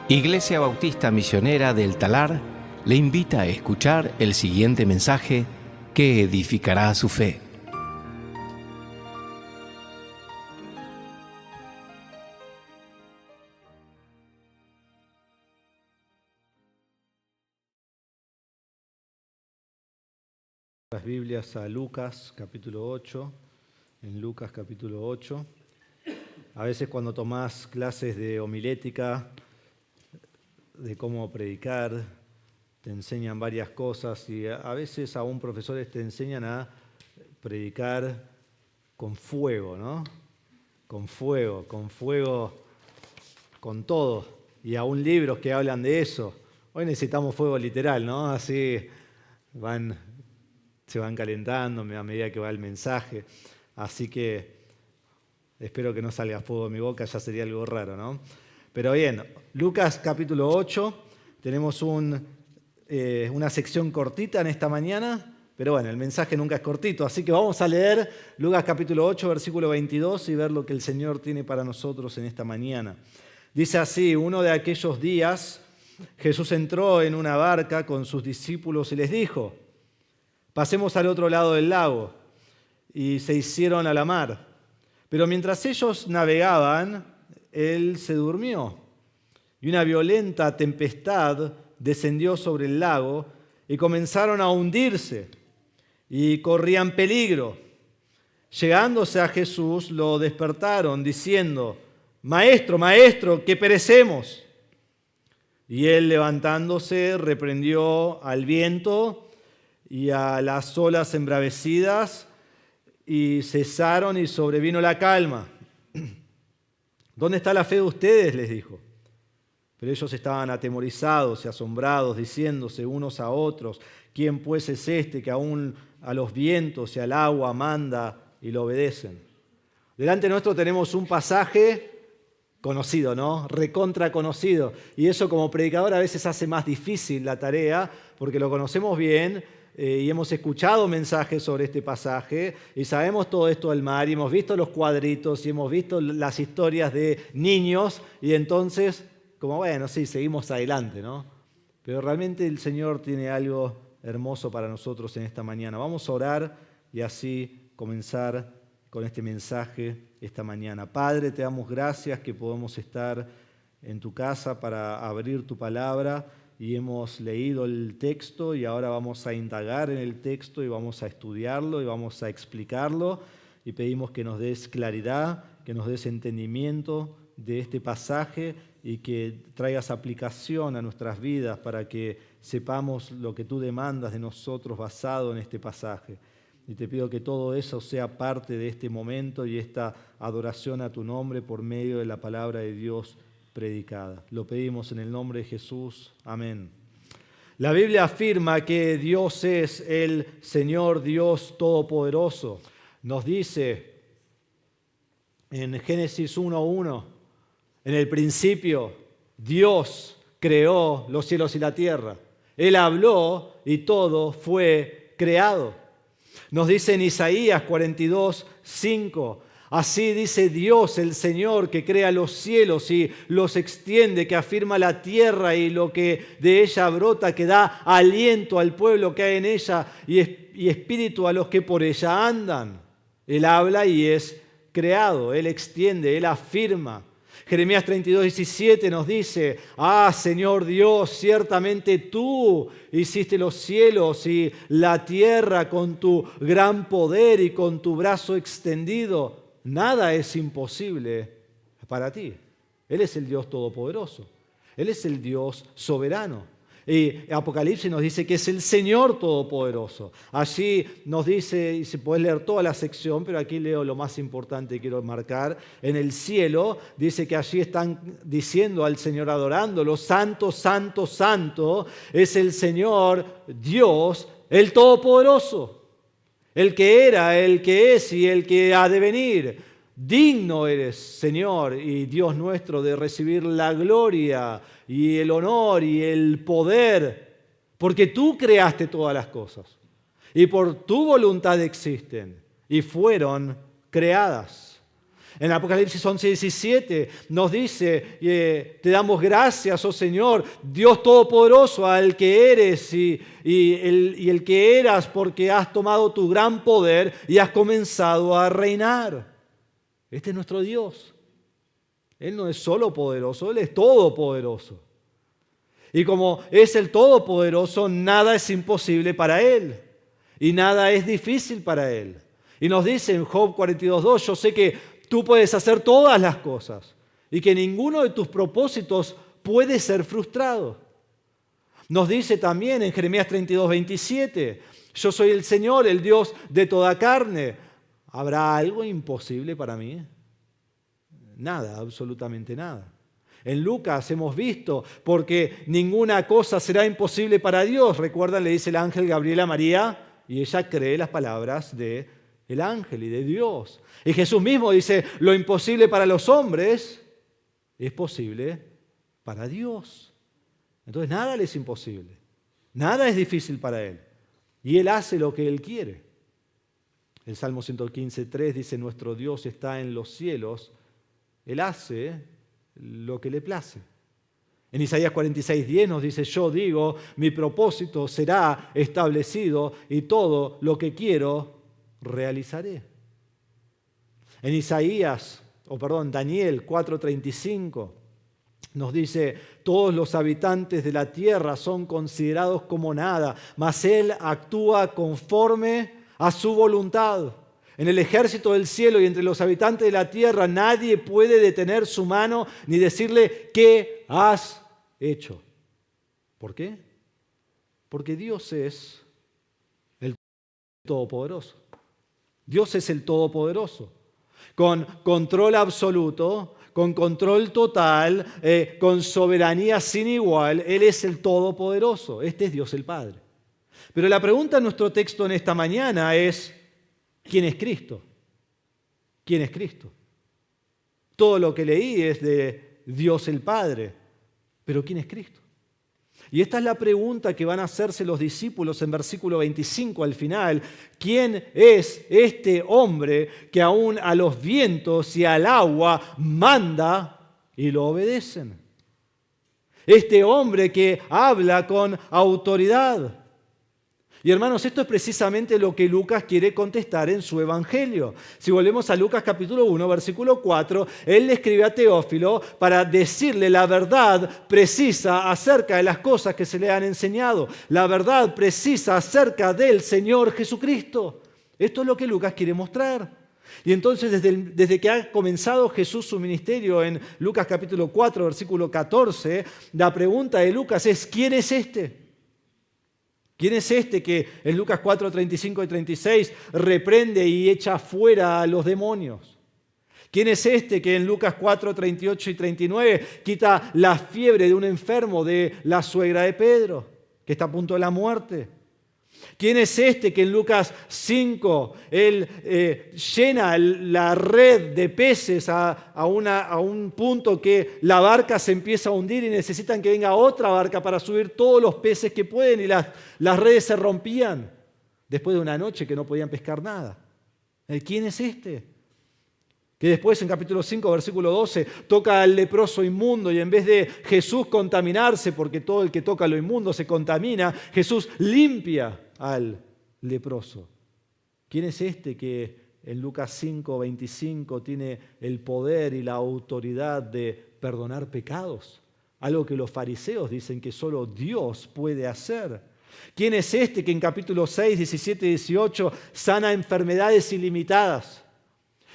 Iglesia Bautista Misionera del Talar le invita a escuchar el siguiente mensaje que edificará su fe. Las Biblias a Lucas capítulo 8, en Lucas capítulo 8. A veces cuando tomás clases de homilética, de cómo predicar, te enseñan varias cosas y a veces aún profesores te enseñan a predicar con fuego, ¿no? Con fuego, con todo. Y aún libros que hablan de eso. Hoy necesitamos fuego literal, ¿no? Así se van calentando a medida que va el mensaje. Así que espero que no salga fuego de mi boca, ya sería algo raro, ¿no? Pero bien, Lucas capítulo 8, tenemos una sección cortita en esta mañana, pero bueno, el mensaje nunca es cortito, así que vamos a leer Lucas capítulo 8, versículo 22 y ver lo que el Señor tiene para nosotros en esta mañana. Dice así: uno de aquellos días, Jesús entró en una barca con sus discípulos y les dijo: pasemos al otro lado del lago, y se hicieron a la mar. Pero mientras ellos navegaban, Él se durmió, y una violenta tempestad descendió sobre el lago, y comenzaron a hundirse, y corrían peligro. Llegándose a Jesús, lo despertaron, diciendo: Maestro, Maestro, que perecemos. Y Él, levantándose, reprendió al viento y a las olas embravecidas, y cesaron y sobrevino la calma. ¿Dónde está la fe de ustedes?, les dijo. Pero ellos estaban atemorizados y asombrados, diciéndose unos a otros: ¿quién pues es este que aún a los vientos y al agua manda y lo obedecen? Delante nuestro tenemos un pasaje conocido, ¿no? Recontra conocido. Y eso como predicador a veces hace más difícil la tarea, porque lo conocemos bien y hemos escuchado mensajes sobre este pasaje y sabemos todo esto del mar y hemos visto los cuadritos y hemos visto las historias de niños y entonces, como bueno, sí, seguimos adelante, ¿no? Pero realmente el Señor tiene algo hermoso para nosotros en esta mañana. Vamos a orar y así comenzar con este mensaje esta mañana. Padre, te damos gracias que podemos estar en tu casa para abrir tu palabra. Y hemos leído el texto y ahora vamos a indagar en el texto y vamos a estudiarlo y vamos a explicarlo y pedimos que nos des claridad, que nos des entendimiento de este pasaje y que traigas aplicación a nuestras vidas para que sepamos lo que tú demandas de nosotros basado en este pasaje. Y te pido que todo eso sea parte de este momento y esta adoración a tu nombre por medio de la palabra de Dios predicada. Lo pedimos en el nombre de Jesús. Amén. La Biblia afirma que Dios es el Señor Dios Todopoderoso. Nos dice en Génesis 1:1, en el principio Dios creó los cielos y la tierra. Él habló y todo fue creado. Nos dice en Isaías 42:5, así dice Dios, el Señor, que crea los cielos y los extiende, que afirma la tierra y lo que de ella brota, que da aliento al pueblo que hay en ella y espíritu a los que por ella andan. Él habla y es creado, Él extiende, Él afirma. Jeremías 32:17 nos dice: Señor Dios, ciertamente tú hiciste los cielos y la tierra con tu gran poder y con tu brazo extendido. Nada es imposible para ti. Él es el Dios todopoderoso. Él es el Dios soberano. Y Apocalipsis nos dice que es el Señor todopoderoso. Allí nos dice, y se puede leer toda la sección, pero aquí leo lo más importante que quiero marcar. En el cielo dice que allí están diciendo al Señor, adorándolo: Santo, Santo, Santo es el Señor Dios, el Todopoderoso. El que era, el que es y el que ha de venir. Digno eres, Señor y Dios nuestro, de recibir la gloria y el honor y el poder, porque tú creaste todas las cosas y por tu voluntad existen y fueron creadas. En Apocalipsis 11:17 nos dice, te damos gracias, oh Señor, Dios Todopoderoso, al que eres y el que eras, porque has tomado tu gran poder y has comenzado a reinar. Este es nuestro Dios. Él no es solo poderoso, Él es todopoderoso. Y como es el todopoderoso, nada es imposible para Él. Y nada es difícil para Él. Y nos dice en Job 42:2, yo sé que tú puedes hacer todas las cosas y que ninguno de tus propósitos puede ser frustrado. Nos dice también en Jeremías 32:27, yo soy el Señor, el Dios de toda carne. ¿Habrá algo imposible para mí? Nada, absolutamente nada. En Lucas hemos visto, porque ninguna cosa será imposible para Dios. Recuerdan, le dice el ángel Gabriel a María, y ella cree las palabras del ángel y de Dios. Y Jesús mismo dice, lo imposible para los hombres es posible para Dios. Entonces nada le es imposible, nada es difícil para Él. Y Él hace lo que Él quiere. El Salmo 115:3 dice, nuestro Dios está en los cielos, Él hace lo que le place. En Isaías 46:10 nos dice, yo digo, mi propósito será establecido y todo lo que quiero realizaré. En Daniel 4:35 nos dice, todos los habitantes de la tierra son considerados como nada, mas Él actúa conforme a su voluntad. En el ejército del cielo y entre los habitantes de la tierra nadie puede detener su mano ni decirle, ¿qué has hecho? ¿Por qué? Porque Dios es el Todopoderoso. Dios es el Todopoderoso, con control absoluto, con control total, con soberanía sin igual. Él es el Todopoderoso. Este es Dios el Padre. Pero la pregunta en nuestro texto en esta mañana es, ¿quién es Cristo? ¿Quién es Cristo? Todo lo que leí es de Dios el Padre, pero ¿quién es Cristo? Y esta es la pregunta que van a hacerse los discípulos en versículo 25 al final. ¿Quién es este hombre que aún a los vientos y al agua manda y lo obedecen? Este hombre que habla con autoridad. Y hermanos, esto es precisamente lo que Lucas quiere contestar en su evangelio. Si volvemos a Lucas capítulo 1, versículo 4, él le escribe a Teófilo para decirle la verdad precisa acerca de las cosas que se le han enseñado, la verdad precisa acerca del Señor Jesucristo. Esto es lo que Lucas quiere mostrar. Y entonces desde que ha comenzado Jesús su ministerio en Lucas capítulo 4, versículo 14, la pregunta de Lucas es, ¿quién es este? ¿Quién es este que en Lucas 4, 35 y 36 reprende y echa fuera a los demonios? ¿Quién es este que en Lucas 4, 38 y 39 quita la fiebre de un enfermo de la suegra de Pedro, que está a punto de la muerte? ¿Quién es este que en Lucas 5 él llena la red de peces a un punto que la barca se empieza a hundir y necesitan que venga otra barca para subir todos los peces que pueden y las redes se rompían después de una noche que no podían pescar nada? ¿Quién es este? Que después en capítulo 5, versículo 12, toca al leproso inmundo y en vez de Jesús contaminarse, porque todo el que toca lo inmundo se contamina, Jesús limpia al leproso. ¿Quién es este que en Lucas 5, 25 tiene el poder y la autoridad de perdonar pecados? Algo que los fariseos dicen que solo Dios puede hacer. ¿Quién es este que en capítulo 6, 17 y 18 sana enfermedades ilimitadas?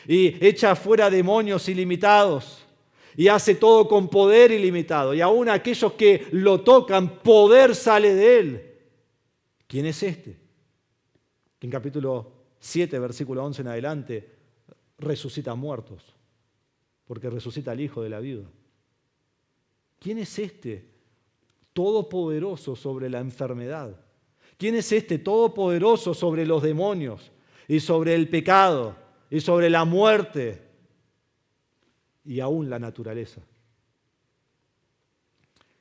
Y echa fuera demonios ilimitados y hace todo con poder ilimitado. Y aún aquellos que lo tocan, poder sale de él. ¿Quién es este? Que en capítulo 7, versículo 11 en adelante, resucita muertos, porque resucita al hijo de la viuda. ¿Quién es este todopoderoso sobre la enfermedad? ¿Quién es este todopoderoso sobre los demonios y sobre el pecado? Y sobre la muerte y aún la naturaleza.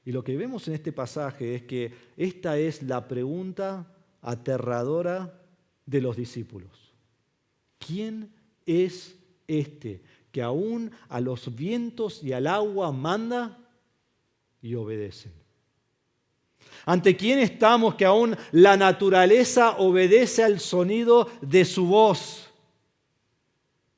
Y lo que vemos en este pasaje es que esta es la pregunta aterradora de los discípulos. ¿Quién es este que aún a los vientos y al agua manda y obedecen. ¿Ante quién estamos que aún la naturaleza obedece al sonido de su voz?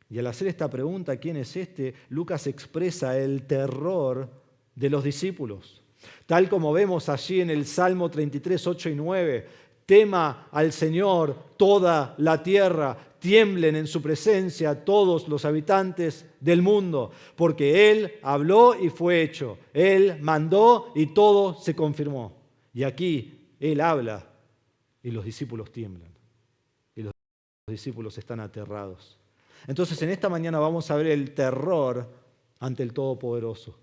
Y al hacer esta pregunta, ¿quién es este?, Lucas expresa el terror de los discípulos. Tal como vemos allí en el Salmo 33, 8 y 9, tema al Señor toda la tierra, tiemblen en su presencia todos los habitantes del mundo, porque Él habló y fue hecho, Él mandó y todo se confirmó. Y aquí Él habla y los discípulos tiemblan, y los discípulos están aterrados. Entonces en esta mañana vamos a ver el terror ante el Todopoderoso,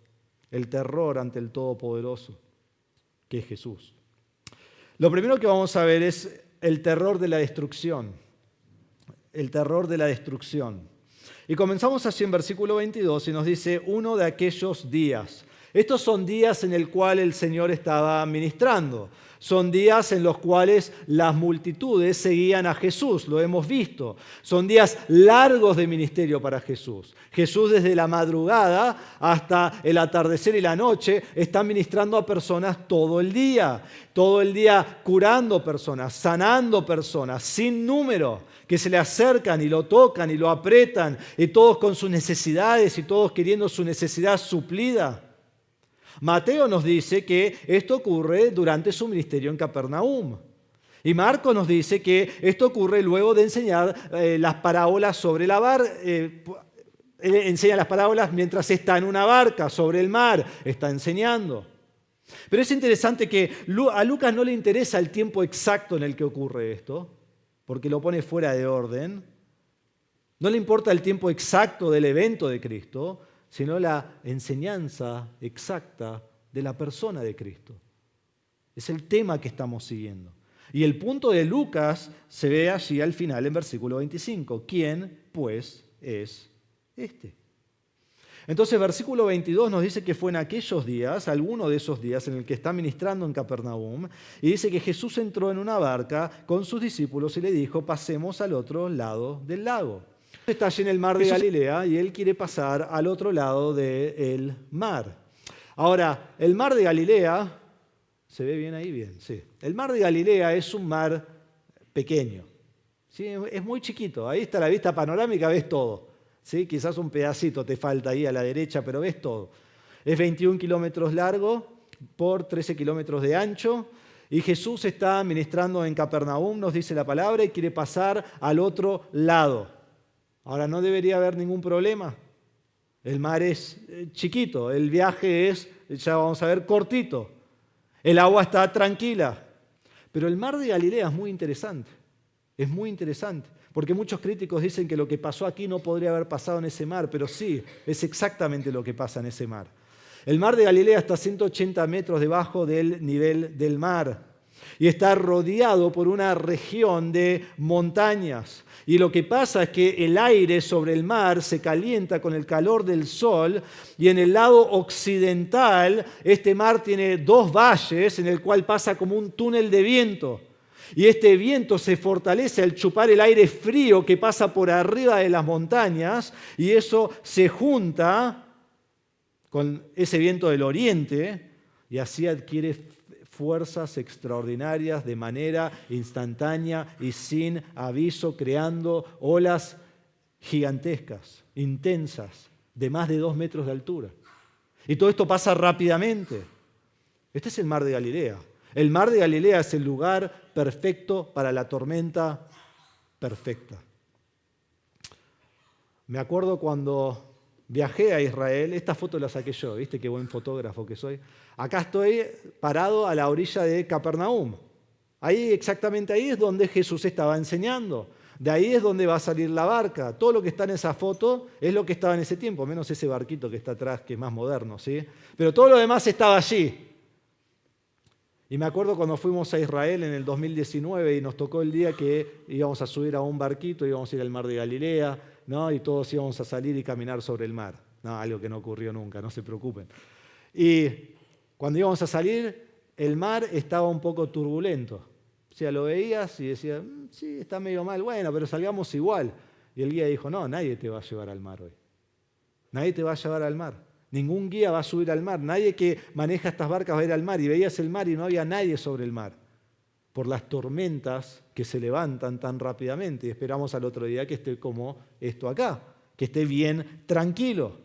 el terror ante el Todopoderoso, que es Jesús. Lo primero que vamos a ver es el terror de la destrucción. El terror de la destrucción. Y comenzamos así en versículo 22 y nos dice, uno de aquellos días. Estos son días en el cual el Señor estaba ministrando. Son días en los cuales las multitudes seguían a Jesús, lo hemos visto. Son días largos de ministerio para Jesús. Jesús desde la madrugada hasta el atardecer y la noche está ministrando a personas todo el día curando personas, sanando personas, sin número, que se le acercan y lo tocan y lo aprietan, y todos con sus necesidades y todos queriendo su necesidad suplida. Mateo nos dice que esto ocurre durante su ministerio en Capernaum. Y Marcos nos dice que esto ocurre luego de enseñar las parábolas sobre la barca. Enseña las parábolas mientras está en una barca sobre el mar, está enseñando. Pero es interesante que a Lucas no le interesa el tiempo exacto en el que ocurre esto, porque lo pone fuera de orden. No le importa el tiempo exacto del evento de Cristo, sino la enseñanza exacta de la persona de Cristo. Es el tema que estamos siguiendo. Y el punto de Lucas se ve allí al final en versículo 25. ¿Quién, pues, es este? Entonces, versículo 22 nos dice que fue en aquellos días, alguno de esos días, en el que está ministrando en Capernaum, y dice que Jesús entró en una barca con sus discípulos y le dijo, pasemos al otro lado del lago. Está allí en el mar de Galilea y él quiere pasar al otro lado del mar. Ahora, el mar de Galilea, ¿se ve bien ahí? Bien, sí. El mar de Galilea es un mar pequeño, ¿sí? Es muy chiquito, ahí está la vista panorámica, ves todo. ¿Sí? Quizás un pedacito te falta ahí a la derecha, pero ves todo. Es 21 kilómetros largo por 13 kilómetros de ancho. Y Jesús está ministrando en Capernaum, nos dice la palabra, y quiere pasar al otro lado. Ahora, no debería haber ningún problema. El mar es chiquito, el viaje es, ya vamos a ver, cortito. El agua está tranquila. Pero el mar de Galilea es muy interesante. Es muy interesante. Porque muchos críticos dicen que lo que pasó aquí no podría haber pasado en ese mar, pero sí, es exactamente lo que pasa en ese mar. El mar de Galilea está a 180 metros debajo del nivel del mar y está rodeado por una región de montañas. Y lo que pasa es que el aire sobre el mar se calienta con el calor del sol y en el lado occidental este mar tiene dos valles en el cual pasa como un túnel de viento. Y este viento se fortalece al chupar el aire frío que pasa por arriba de las montañas y eso se junta con ese viento del oriente y así adquiere fuerzas extraordinarias de manera instantánea y sin aviso, creando olas gigantescas, intensas, de más de 2 metros de altura. Y todo esto pasa rápidamente. Este es el mar de Galilea. El mar de Galilea es el lugar perfecto para la tormenta perfecta. Me acuerdo cuando viajé a Israel, esta foto la saqué yo, ¿viste qué buen fotógrafo que soy? Acá estoy parado a la orilla de Capernaum. Ahí, exactamente ahí es donde Jesús estaba enseñando. De ahí es donde va a salir la barca. Todo lo que está en esa foto es lo que estaba en ese tiempo, menos ese barquito que está atrás, que es más moderno, ¿sí? Pero todo lo demás estaba allí. Y me acuerdo cuando fuimos a Israel en el 2019 y nos tocó el día que íbamos a subir a un barquito, íbamos a ir al mar de Galilea, ¿no? Y todos íbamos a salir y caminar sobre el mar. No, algo que no ocurrió nunca, no se preocupen. Y cuando íbamos a salir, el mar estaba un poco turbulento. O sea, lo veías y decías, sí, está medio mal, bueno, pero salgamos igual. Y el guía dijo, no, nadie te va a llevar al mar hoy. Nadie te va a llevar al mar. Ningún guía va a subir al mar. Nadie que maneja estas barcas va a ir al mar. Y veías el mar y no había nadie sobre el mar, por las tormentas que se levantan tan rápidamente. Y esperamos al otro día que esté como esto acá, que esté bien tranquilo.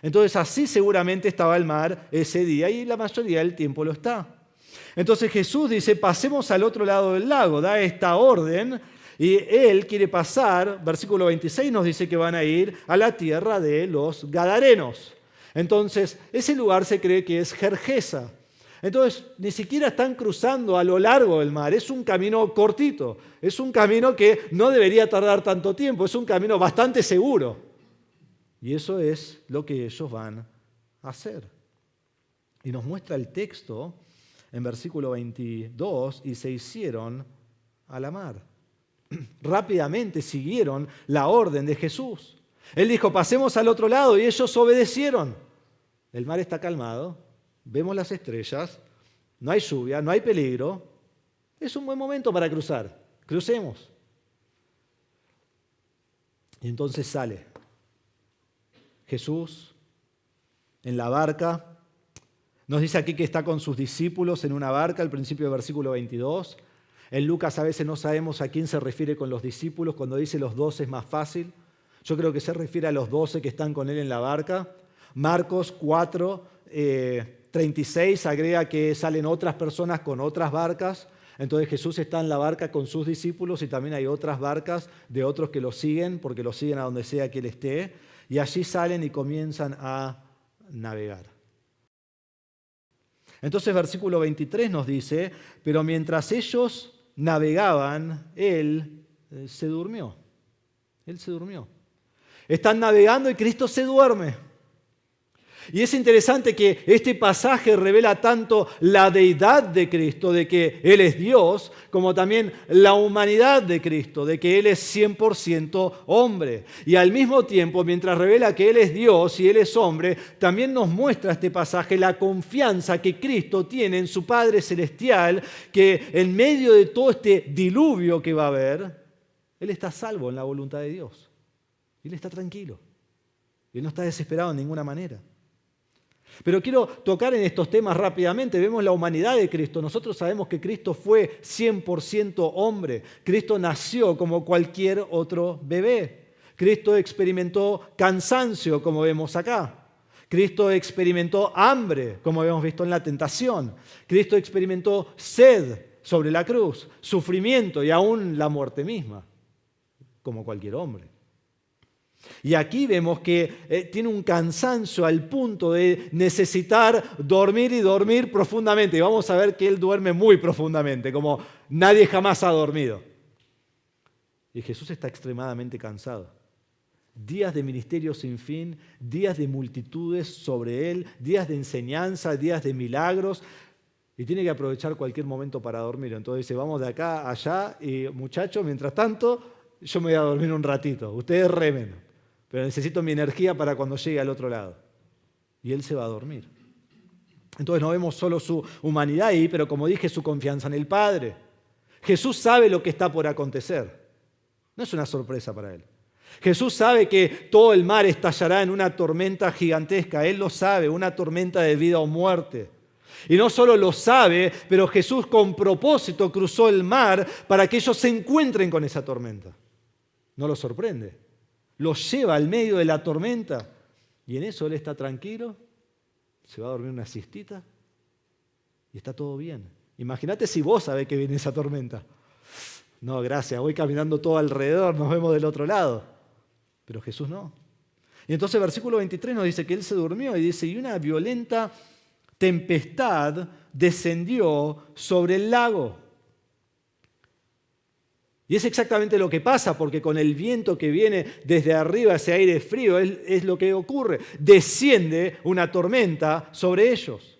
Entonces así seguramente estaba el mar ese día y la mayoría del tiempo lo está. Entonces Jesús dice, pasemos al otro lado del lago, da esta orden y Él quiere pasar, versículo 26 nos dice que van a ir a la tierra de los Gadarenos. Entonces ese lugar se cree que es Gergesa. Entonces ni siquiera están cruzando a lo largo del mar, es un camino cortito, es un camino que no debería tardar tanto tiempo, es un camino bastante seguro. Y eso es lo que ellos van a hacer. Y nos muestra el texto en versículo 22, y se hicieron a la mar. Rápidamente siguieron la orden de Jesús. Él dijo, pasemos al otro lado, y ellos obedecieron. El mar está calmado, vemos las estrellas, no hay lluvia, no hay peligro. Es un buen momento para cruzar. Crucemos. Y entonces sale Jesús en la barca. Nos dice aquí que está con sus discípulos en una barca, al principio del versículo 22. En Lucas a veces no sabemos a quién se refiere con los discípulos. Cuando dice los 12 es más fácil. Yo creo que se refiere a los 12 que están con él en la barca. Marcos 4, 36 agrega que salen otras personas con otras barcas. Entonces Jesús está en la barca con sus discípulos y también hay otras barcas de otros que lo siguen, porque lo siguen a donde sea que él esté. Y allí salen y comienzan a navegar. Entonces versículo 23 nos dice, pero mientras ellos navegaban, él se durmió. Él se durmió. Están navegando y Cristo se duerme. Y es interesante que este pasaje revela tanto la deidad de Cristo, de que Él es Dios, como también la humanidad de Cristo, de que Él es 100% hombre. Y al mismo tiempo, mientras revela que Él es Dios y Él es hombre, también nos muestra este pasaje la confianza que Cristo tiene en su Padre Celestial, que en medio de todo este diluvio que va a haber, Él está a salvo en la voluntad de Dios. Él está tranquilo. Él no está desesperado en ninguna manera. Pero quiero tocar en estos temas rápidamente. Vemos la humanidad de Cristo. Nosotros sabemos que Cristo fue 100% hombre. Cristo nació como cualquier otro bebé. Cristo experimentó cansancio, como vemos acá. Cristo experimentó hambre, como hemos visto en la tentación. Cristo experimentó sed sobre la cruz, sufrimiento y aún la muerte misma, como cualquier hombre. Y aquí vemos que tiene un cansancio al punto de necesitar dormir y dormir profundamente. Y vamos a ver que Él duerme muy profundamente, como nadie jamás ha dormido. Y Jesús está extremadamente cansado. Días de ministerio sin fin, días de multitudes sobre Él, días de enseñanza, días de milagros. Y tiene que aprovechar cualquier momento para dormir. Entonces dice, vamos de acá a allá y muchachos, mientras tanto, yo me voy a dormir un ratito. Ustedes remen. Pero necesito mi energía para cuando llegue al otro lado. Y Él se va a dormir. Entonces no vemos solo su humanidad ahí, pero como dije, su confianza en el Padre. Jesús sabe lo que está por acontecer. No es una sorpresa para Él. Jesús sabe que todo el mar estallará en una tormenta gigantesca. Él lo sabe, una tormenta de vida o muerte. Y no solo lo sabe, pero Jesús con propósito cruzó el mar para que ellos se encuentren con esa tormenta. No lo sorprende. Los lleva al medio de la tormenta y en eso Él está tranquilo, se va a dormir una siestita y está todo bien. Imagínate si vos sabés que viene esa tormenta. No, gracias, voy caminando todo alrededor, nos vemos del otro lado. Pero Jesús no. Y entonces versículo 23 nos dice que Él se durmió y dice, y una violenta tempestad descendió sobre el lago. Y es exactamente lo que pasa, porque con el viento que viene desde arriba, ese aire frío, es lo que ocurre. Desciende una tormenta sobre ellos.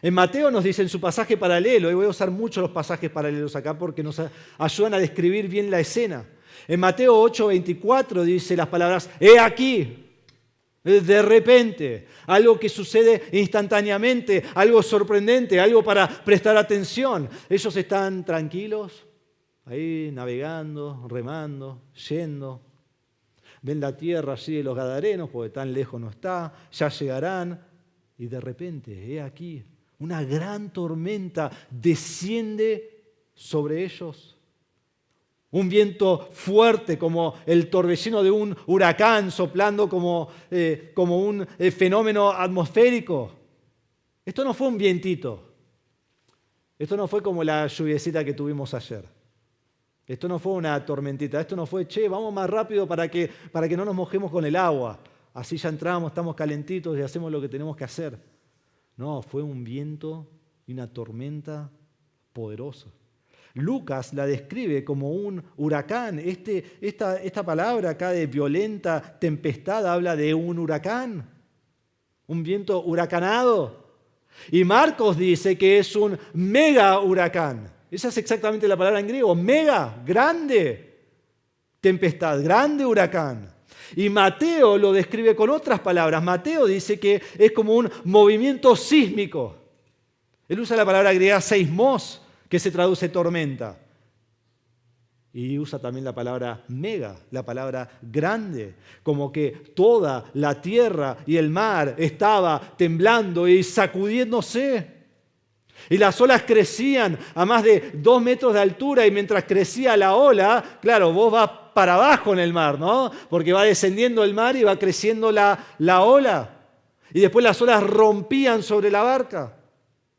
En Mateo nos dice en su pasaje paralelo, y voy a usar mucho los pasajes paralelos acá porque nos ayudan a describir bien la escena. En Mateo 8:24 dice las palabras, ¡he aquí! De repente, algo que sucede instantáneamente, algo sorprendente, algo para prestar atención. Ellos están tranquilos, ahí navegando, remando, yendo. ven la tierra allí de los Gadarenos, porque tan lejos no está, ya llegarán. Y de repente, he aquí, una gran tormenta desciende sobre ellos. Un viento fuerte como el torbellino de un huracán soplando como un fenómeno atmosférico. Esto no fue un vientito. Esto no fue como la lluviecita que tuvimos ayer. Esto no fue una tormentita. Esto no fue, vamos más rápido para que no nos mojemos con el agua. Así ya entramos, estamos calentitos y hacemos lo que tenemos que hacer. No, fue un viento y una tormenta poderosa. Lucas la describe como un huracán. Esta palabra acá de violenta tempestad habla de un huracán, un viento huracanado. Y Marcos dice que es un mega huracán. Esa es exactamente la palabra en griego, mega, grande tempestad, grande huracán. Y Mateo lo describe con otras palabras. Mateo dice que es como un movimiento sísmico. Él usa la palabra griega seismos, que se traduce tormenta. Y usa también la palabra mega, la palabra grande, como que toda la tierra y el mar estaba temblando y sacudiéndose. Y las olas crecían a más de 2 metros de altura y mientras crecía la ola, claro, vos vas para abajo en el mar, ¿no? Porque va descendiendo el mar y va creciendo la ola. Y después las olas rompían sobre la barca.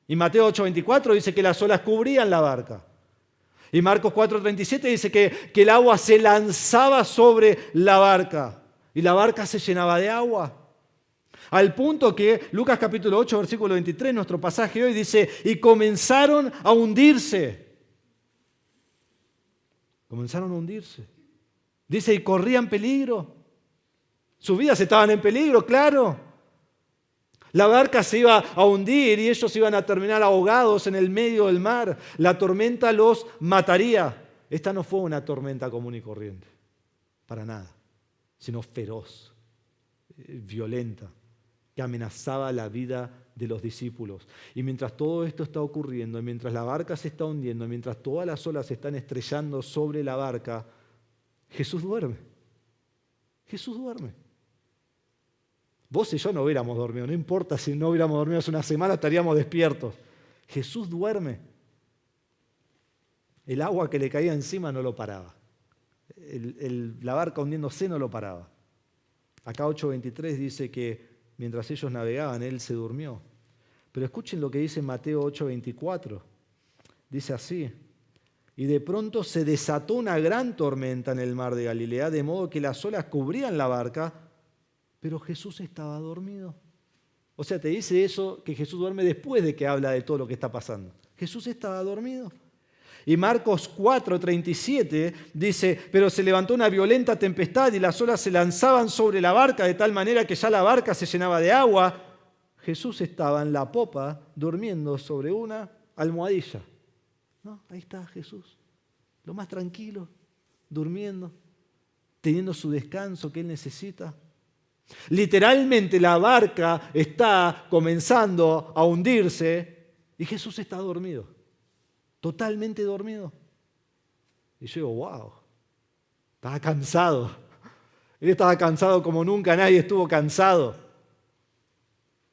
Y Mateo 8:24 dice que las olas cubrían la barca. Y Marcos 4:37 dice que el agua se lanzaba sobre la barca. Y la barca se llenaba de agua. Al punto que Lucas capítulo 8, versículo 23, nuestro pasaje hoy dice, y comenzaron a hundirse. Comenzaron a hundirse. Dice, y corrían peligro. Sus vidas estaban en peligro, claro. La barca se iba a hundir y ellos iban a terminar ahogados en el medio del mar. La tormenta los mataría. Esta no fue una tormenta común y corriente, para nada, sino feroz, violenta, que amenazaba la vida de los discípulos. Y mientras todo esto está ocurriendo, mientras la barca se está hundiendo, mientras todas las olas se están estrellando sobre la barca, Jesús duerme. Jesús duerme. Vos y yo no hubiéramos dormido, no importa si no hubiéramos dormido hace una semana, estaríamos despiertos. Jesús duerme. El agua que le caía encima no lo paraba. La barca hundiéndose no lo paraba. Acá 8:23 dice que mientras ellos navegaban, Él se durmió. Pero escuchen lo que dice Mateo 8:24. Dice así, y de pronto se desató una gran tormenta en el mar de Galilea, de modo que las olas cubrían la barca, pero Jesús estaba dormido. O sea, te dice eso, que Jesús duerme después de que habla de todo lo que está pasando. Jesús estaba dormido. Y Marcos 4:37 dice, pero se levantó una violenta tempestad y las olas se lanzaban sobre la barca de tal manera que ya la barca se llenaba de agua. Jesús estaba en la popa durmiendo sobre una almohadilla. ¿No? Ahí está Jesús, lo más tranquilo, durmiendo, teniendo su descanso que Él necesita. Literalmente la barca está comenzando a hundirse y Jesús está dormido, totalmente dormido. Y yo digo, wow, estaba cansado. Él estaba cansado como nunca nadie estuvo cansado.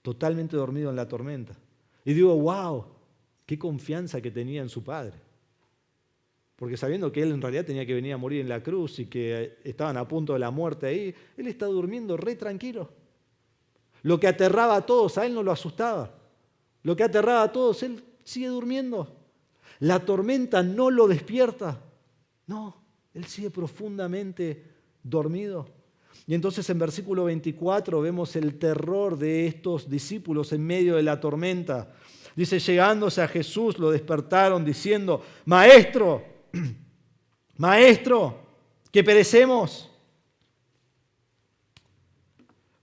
Totalmente dormido en la tormenta. Y digo, wow, qué confianza que tenía en su Padre. Porque sabiendo que Él en realidad tenía que venir a morir en la cruz y que estaban a punto de la muerte ahí, Él está durmiendo re tranquilo. Lo que aterraba a todos, a Él no lo asustaba. Lo que aterraba a todos, Él sigue durmiendo. La tormenta no lo despierta. No, Él sigue profundamente dormido. Y entonces en versículo 24 vemos el terror de estos discípulos en medio de la tormenta. Dice, llegándose a Jesús, lo despertaron diciendo, Maestro, Maestro, que perecemos.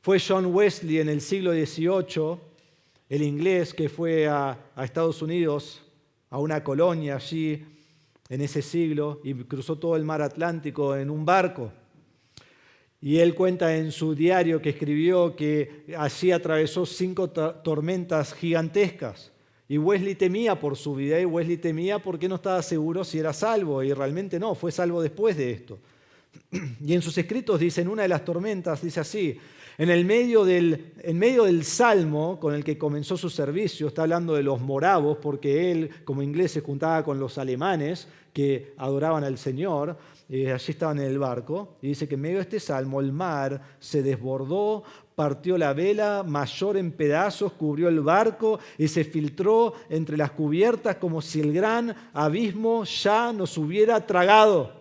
Fue John Wesley en el siglo XVIII, el inglés que fue a Estados Unidos, a una colonia allí en ese siglo, y cruzó todo el mar Atlántico en un barco. Y él cuenta en su diario que escribió que allí atravesó 5 tormentas gigantescas. Y Wesley temía por su vida, y Wesley temía porque no estaba seguro si era salvo, y realmente no, fue salvo después de esto. Y en sus escritos dice, en una de las tormentas, dice así, en medio del salmo con el que comenzó su servicio, está hablando de los moravos, porque él como inglés se juntaba con los alemanes que adoraban al Señor, allí estaban en el barco, y dice que en medio de este salmo el mar se desbordó, partió la vela mayor en pedazos, cubrió el barco y se filtró entre las cubiertas como si el gran abismo ya nos hubiera tragado.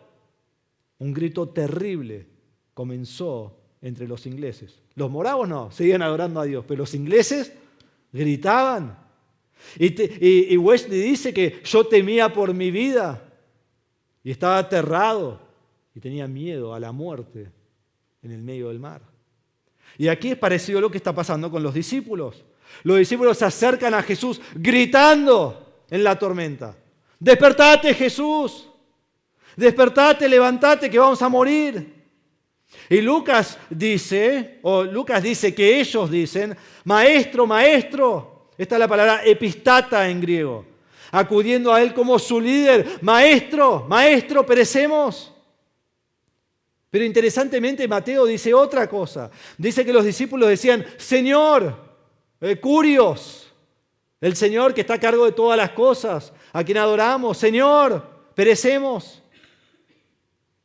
Un grito terrible comenzó entre los ingleses. Los moravos no, seguían adorando a Dios, pero los ingleses gritaban. Y Wesley dice que yo temía por mi vida y estaba aterrado y tenía miedo a la muerte en el medio del mar. Y aquí es parecido a lo que está pasando con los discípulos. Los discípulos se acercan a Jesús gritando en la tormenta. ¡Despertate, Jesús! ¡Despertate, levántate, que vamos a morir! Y Lucas dice que ellos dicen, maestro, maestro. Esta es la palabra epistata en griego. Acudiendo a él como su líder. Maestro, maestro, perecemos. Pero interesantemente Mateo dice otra cosa. Dice que los discípulos decían, Señor, Curios, el Señor que está a cargo de todas las cosas, a quien adoramos. Señor, perecemos.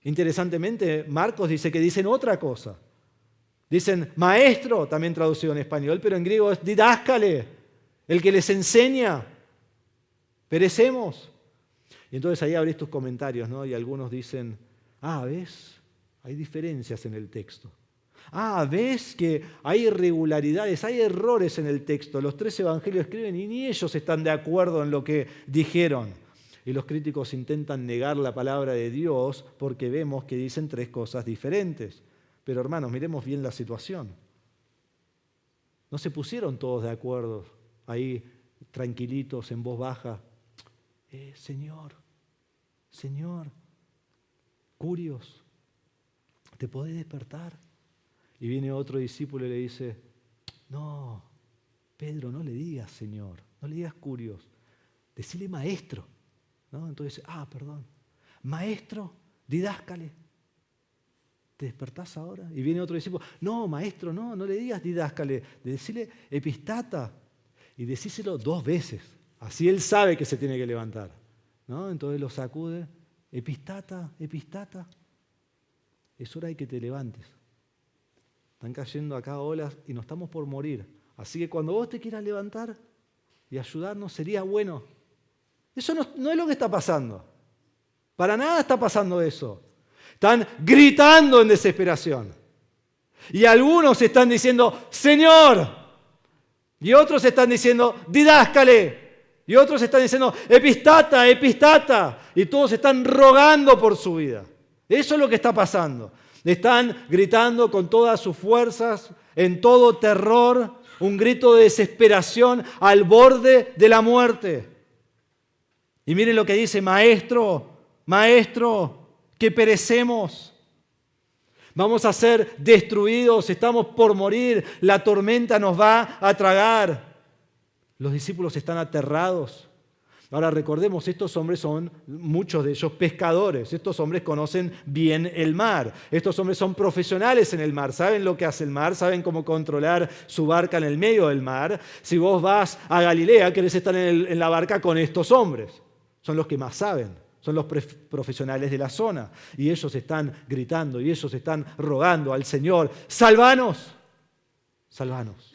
Interesantemente, Marcos dice que dicen otra cosa. Dicen maestro, también traducido en español, pero en griego es didáskale, el que les enseña. Perecemos. Y entonces ahí abrís tus comentarios, ¿no? Y algunos dicen, ¿ves? Hay diferencias en el texto. ¿Ves que hay irregularidades, hay errores en el texto? Los 3 evangelios escriben y ni ellos están de acuerdo en lo que dijeron. Y los críticos intentan negar la palabra de Dios porque vemos que dicen 3 cosas diferentes. Pero hermanos, miremos bien la situación. No se pusieron todos de acuerdo ahí, tranquilitos, en voz baja. Señor, Curios, ¿te podés despertar? Y viene otro discípulo y le dice, no, Pedro, no le digas Señor, no le digas Curios, decile maestro. ¿No? Entonces, perdón. Maestro, didáskale. ¿Te despertás ahora? Y viene otro discípulo. No, maestro, no le digas didáskale. Decile epistata. Y decíselo 2 veces. Así él sabe que se tiene que levantar. ¿No? Entonces lo sacude. Epistata, epistata. Es hora de que te levantes. Están cayendo acá olas y nos estamos por morir. Así que cuando vos te quieras levantar y ayudarnos, sería bueno. Eso no es lo que está pasando. Para nada está pasando eso. Están gritando en desesperación. Y algunos están diciendo, Señor. Y otros están diciendo, didáskale. Y otros están diciendo, epistata, epistata. Y todos están rogando por su vida. Eso es lo que está pasando. Están gritando con todas sus fuerzas, en todo terror, un grito de desesperación al borde de la muerte. Y miren lo que dice, maestro, maestro, que perecemos. Vamos a ser destruidos, estamos por morir, la tormenta nos va a tragar. Los discípulos están aterrados. Ahora recordemos, estos hombres son, muchos de ellos, pescadores. Estos hombres conocen bien el mar. Estos hombres son profesionales en el mar. Saben lo que hace el mar, saben cómo controlar su barca en el medio del mar. Si vos vas a Galilea, querés estar en la barca con estos hombres. Son los que más saben. Son los profesionales de la zona. Y ellos están gritando y ellos están rogando al Señor, ¡sálvanos! ¡Sálvanos!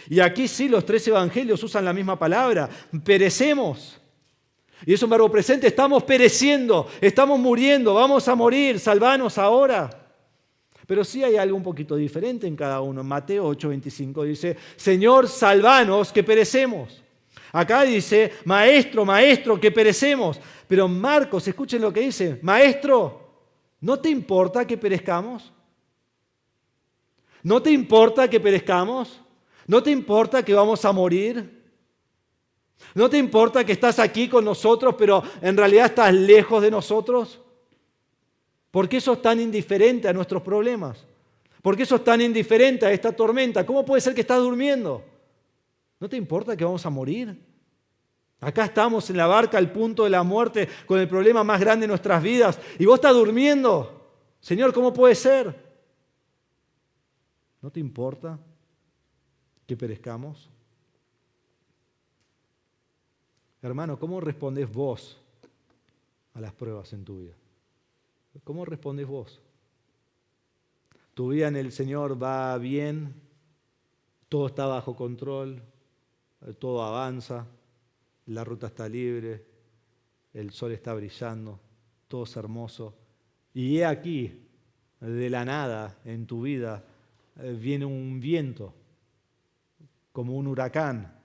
Y aquí sí, los 3 evangelios usan la misma palabra, perecemos. Y es un verbo presente, estamos pereciendo, estamos muriendo, vamos a morir, salvanos ahora. Pero sí hay algo un poquito diferente en cada uno. Mateo 8:25 dice, Señor, salvanos que perecemos. Acá dice, maestro, maestro, que perecemos. Pero Marcos, escuchen lo que dice, maestro, ¿no te importa que perezcamos? ¿No te importa que perezcamos? ¿No te importa que vamos a morir? ¿No te importa que estás aquí con nosotros, pero en realidad estás lejos de nosotros? ¿Por qué sos tan indiferente a nuestros problemas? ¿Por qué sos tan indiferente a esta tormenta? ¿Cómo puede ser que estás durmiendo? ¿No te importa que vamos a morir? Acá estamos en la barca al punto de la muerte con el problema más grande de nuestras vidas y vos estás durmiendo. Señor, ¿cómo puede ser? ¿No te importa que perezcamos? Hermano, ¿cómo respondés vos a las pruebas en tu vida? ¿Cómo respondés vos? ¿Tu vida en el Señor va bien? ¿Todo está bajo control? ¿Todo avanza? ¿La ruta está libre? ¿El sol está brillando? ¿Todo es hermoso? Y he aquí, de la nada en tu vida, viene un viento, como un huracán.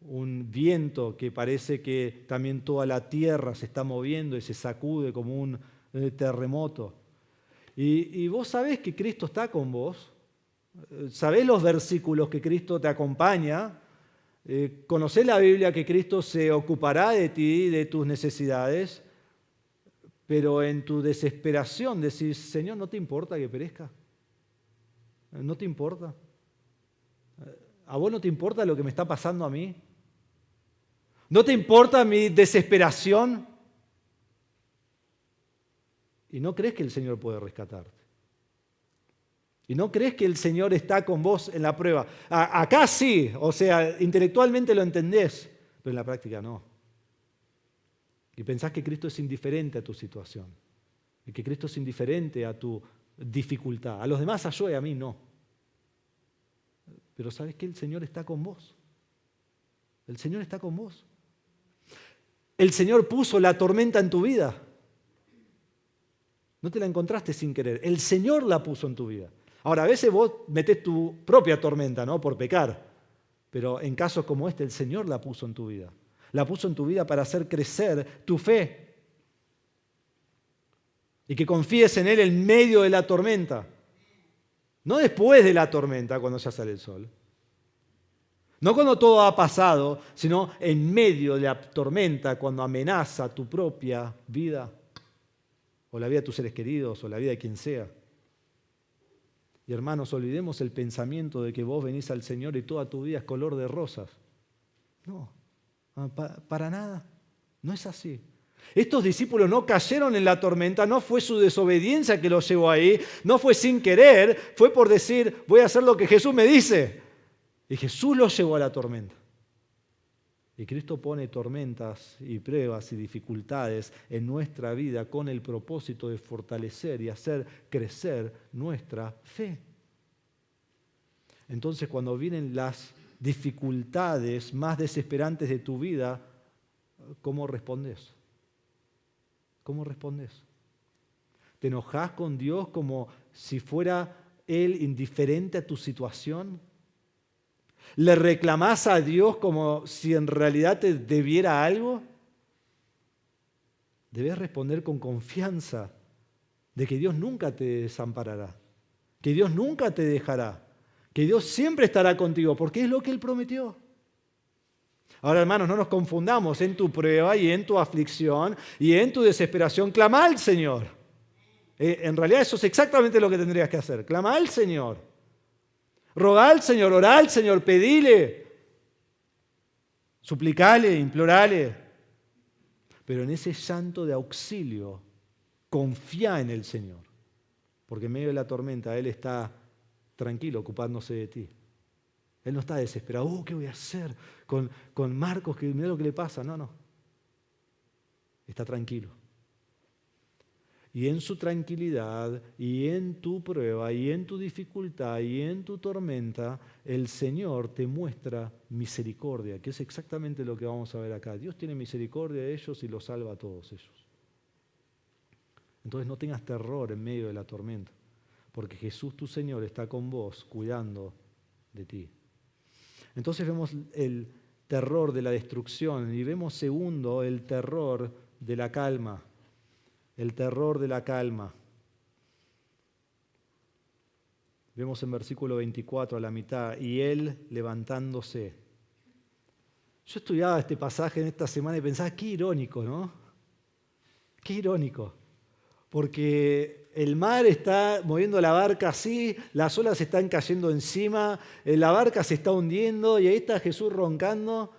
Un viento que parece que también toda la tierra se está moviendo y se sacude como un terremoto. Y vos sabés que Cristo está con vos, sabés los versículos que Cristo te acompaña, conocés la Biblia que Cristo se ocupará de ti, de tus necesidades, pero en tu desesperación decís, Señor, ¿no te importa que perezca? ¿No te importa? ¿A vos no te importa lo que me está pasando a mí? ¿No te importa mi desesperación? ¿Y no crees que el Señor puede rescatarte? ¿Y no crees que el Señor está con vos en la prueba? Acá sí, o sea, intelectualmente lo entendés, pero en la práctica no. Y pensás que Cristo es indiferente a tu situación, y que Cristo es indiferente a tu dificultad. A los demás ayuda y a mí no. Pero ¿sabes qué? El Señor está con vos. El Señor está con vos. El Señor puso la tormenta en tu vida. No te la encontraste sin querer. El Señor la puso en tu vida. Ahora, a veces vos metés tu propia tormenta, ¿no? Por pecar. Pero en casos como este, el Señor la puso en tu vida. La puso en tu vida para hacer crecer tu fe. Y que confíes en Él en medio de la tormenta. No después de la tormenta, cuando ya sale el sol. No cuando todo ha pasado, sino en medio de la tormenta, cuando amenaza tu propia vida, o la vida de tus seres queridos, o la vida de quien sea. Y hermanos, olvidemos el pensamiento de que vos venís al Señor y toda tu vida es color de rosas. No, para nada. No es así. Estos discípulos no cayeron en la tormenta, no fue su desobediencia que los llevó ahí, no fue sin querer, fue por decir, voy a hacer lo que Jesús me dice. Y Jesús los llevó a la tormenta. Y Cristo pone tormentas y pruebas y dificultades en nuestra vida con el propósito de fortalecer y hacer crecer nuestra fe. Entonces, cuando vienen las dificultades más desesperantes de tu vida, ¿cómo respondes? ¿Cómo respondes? ¿Te enojás con Dios como si fuera Él indiferente a tu situación? ¿Le reclamás a Dios como si en realidad te debiera algo? Debes responder con confianza de que Dios nunca te desamparará, que Dios nunca te dejará, que Dios siempre estará contigo, porque es lo que Él prometió. Ahora, hermanos, no nos confundamos en tu prueba y en tu aflicción y en tu desesperación. Clama al Señor. En realidad eso es exactamente lo que tendrías que hacer. Clama al Señor. Rogá al Señor, orá al Señor, pedile, suplicale, implorale. Pero en ese llanto de auxilio, confía en el Señor. Porque en medio de la tormenta Él está tranquilo, ocupándose de ti. Él no está desesperado. ¿Qué voy a hacer con Marcos? Que mira lo que le pasa. No. Está tranquilo. Y en su tranquilidad, y en tu prueba, y en tu dificultad, y en tu tormenta, el Señor te muestra misericordia, que es exactamente lo que vamos a ver acá. Dios tiene misericordia de ellos y los salva a todos ellos. Entonces no tengas terror en medio de la tormenta, porque Jesús tu Señor está con vos, cuidando de ti. Entonces vemos el terror de la destrucción y vemos segundo el terror de la calma. El terror de la calma. Vemos en versículo 24 a la mitad, y Él levantándose. Yo estudiaba este pasaje en esta semana y pensaba, qué irónico, ¿no? Qué irónico. Porque el mar está moviendo la barca así, las olas están cayendo encima, la barca se está hundiendo y ahí está Jesús roncando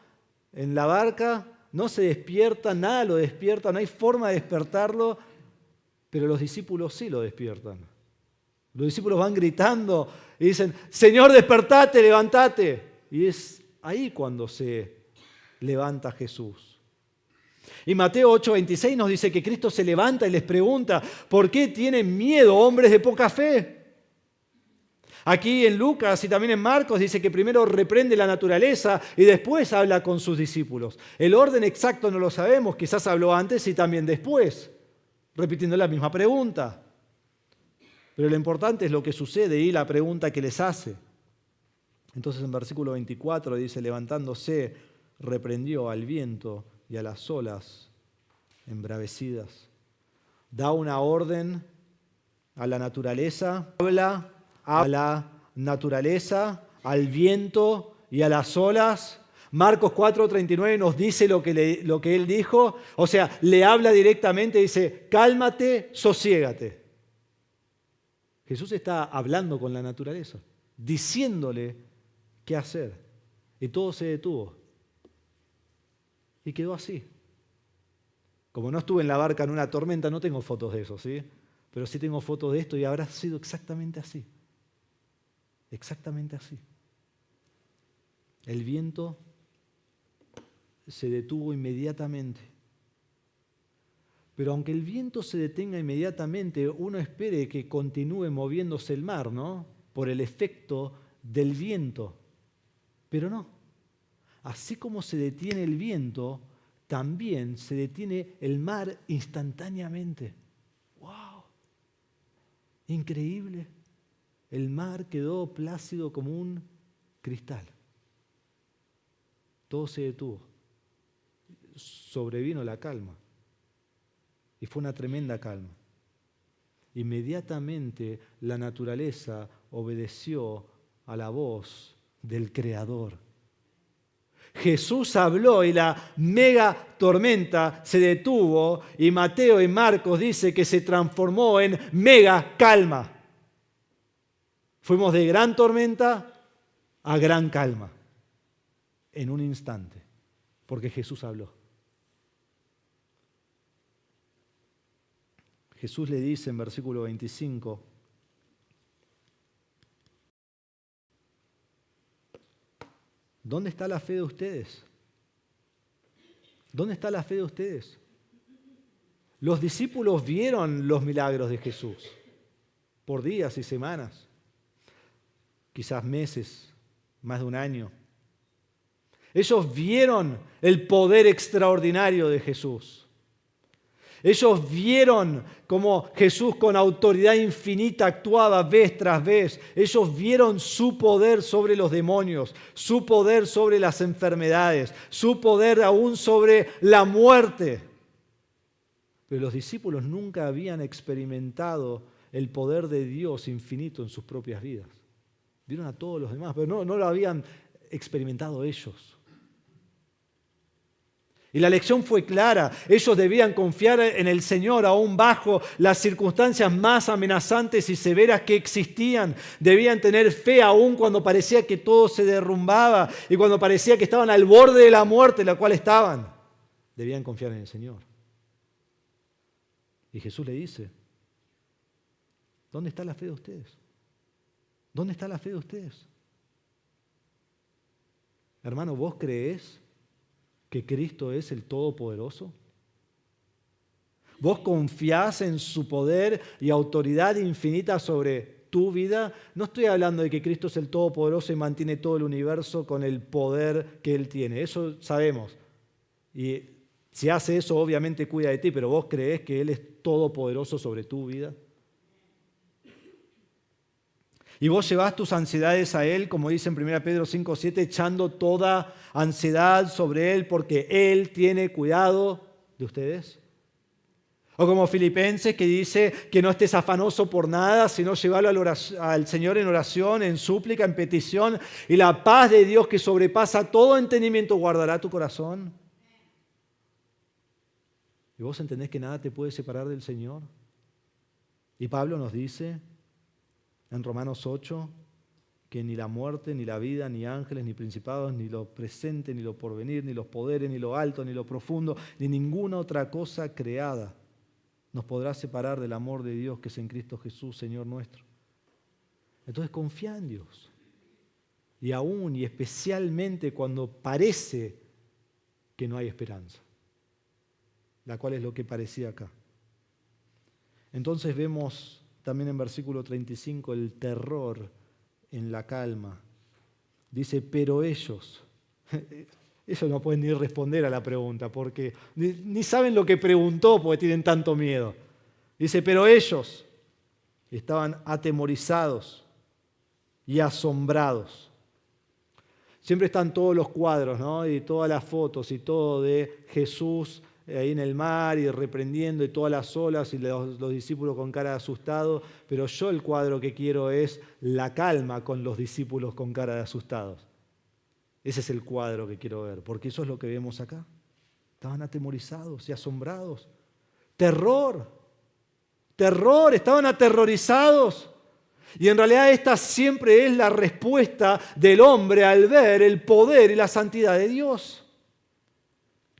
en la barca. No se despierta, nada lo despierta, no hay forma de despertarlo. pero los discípulos sí lo despiertan. Los discípulos van gritando y dicen, Señor, despertate, levantate. Y es ahí cuando se levanta Jesús. Y Mateo 8:26 nos dice que Cristo se levanta y les pregunta, ¿por qué tienen miedo, hombres de poca fe? Aquí en Lucas y también en Marcos dice que primero reprende la naturaleza y después habla con sus discípulos. El orden exacto no lo sabemos, quizás habló antes y también después, repitiendo la misma pregunta. Pero lo importante es lo que sucede y la pregunta que les hace. Entonces en versículo 24 dice, levantándose, reprendió al viento y a las olas embravecidas. Da una orden a la naturaleza, habla a la naturaleza, al viento y a las olas. Marcos 4:39 nos dice lo que él dijo, o sea, le habla directamente, dice, cálmate, sosiégate. Jesús está hablando con la naturaleza, diciéndole qué hacer. Y todo se detuvo. Y quedó así. Como no estuve en la barca en una tormenta, no tengo fotos de eso, ¿sí? Pero sí tengo fotos de esto y habrá sido exactamente así. Exactamente así. El viento se detuvo inmediatamente. Pero aunque el viento se detenga inmediatamente, uno espere que continúe moviéndose el mar, ¿no? Por el efecto del viento. Pero no. Así como se detiene el viento, también se detiene el mar instantáneamente. ¡Wow! Increíble. El mar quedó plácido como un cristal. Todo se detuvo. Sobrevino la calma. Y fue una tremenda calma. Inmediatamente la naturaleza obedeció a la voz del Creador. Jesús habló y la mega tormenta se detuvo y Mateo y Marcos dice que se transformó en mega calma. Fuimos de gran tormenta a gran calma en un instante, porque Jesús habló. Jesús le dice en versículo 25, ¿dónde está la fe de ustedes? ¿Dónde está la fe de ustedes? Los discípulos vieron los milagros de Jesús por días y semanas, quizás meses, más de un año. Ellos vieron el poder extraordinario de Jesús. Ellos vieron cómo Jesús con autoridad infinita actuaba vez tras vez. Ellos vieron su poder sobre los demonios, su poder sobre las enfermedades, su poder aún sobre la muerte. Pero los discípulos nunca habían experimentado el poder de Dios infinito en sus propias vidas. Vieron a todos los demás, pero no lo habían experimentado ellos. Y la lección fue clara. Ellos debían confiar en el Señor aún bajo las circunstancias más amenazantes y severas que existían. Debían tener fe aún cuando parecía que todo se derrumbaba y cuando parecía que estaban al borde de la muerte en la cual estaban. Debían confiar en el Señor. Y Jesús le dice, ¿dónde está la fe de ustedes? ¿Dónde está la fe de ustedes? Hermano, ¿vos creés que Cristo es el Todopoderoso? ¿Vos confiás en su poder y autoridad infinita sobre tu vida? No estoy hablando de que Cristo es el Todopoderoso y mantiene todo el universo con el poder que Él tiene. Eso sabemos. Y si hace eso, obviamente cuida de ti, pero ¿vos creés que Él es todopoderoso sobre tu vida? Y vos llevás tus ansiedades a Él, como dice en 1 Pedro 5:7, echando toda ansiedad sobre Él porque Él tiene cuidado de ustedes. O como Filipenses que dice que no estés afanoso por nada, sino llevarlo al Señor en oración, en súplica, en petición, y la paz de Dios que sobrepasa todo entendimiento guardará tu corazón. ¿Y vos entendés que nada te puede separar del Señor? Y Pablo nos dice en Romanos 8, que ni la muerte, ni la vida, ni ángeles, ni principados, ni lo presente, ni lo porvenir, ni los poderes, ni lo alto, ni lo profundo, ni ninguna otra cosa creada nos podrá separar del amor de Dios que es en Cristo Jesús, Señor nuestro? Entonces confía en Dios. Y aún y especialmente cuando parece que no hay esperanza, la cual es lo que parecía acá. Entonces vemos también en versículo 35 el terror en la calma. Dice, pero ellos no pueden ni responder a la pregunta, porque ni saben lo que preguntó porque tienen tanto miedo. Dice, pero ellos estaban atemorizados y asombrados. Siempre están todos los cuadros, ¿no? Y todas las fotos y todo de Jesús ahí en el mar y reprendiendo y todas las olas y los discípulos con cara de asustado. Pero yo el cuadro que quiero es la calma con los discípulos con cara de asustados. Ese es el cuadro que quiero ver, porque eso es lo que vemos acá. Estaban atemorizados y asombrados. Terror, estaban aterrorizados. Y en realidad esta siempre es la respuesta del hombre al ver el poder y la santidad de Dios.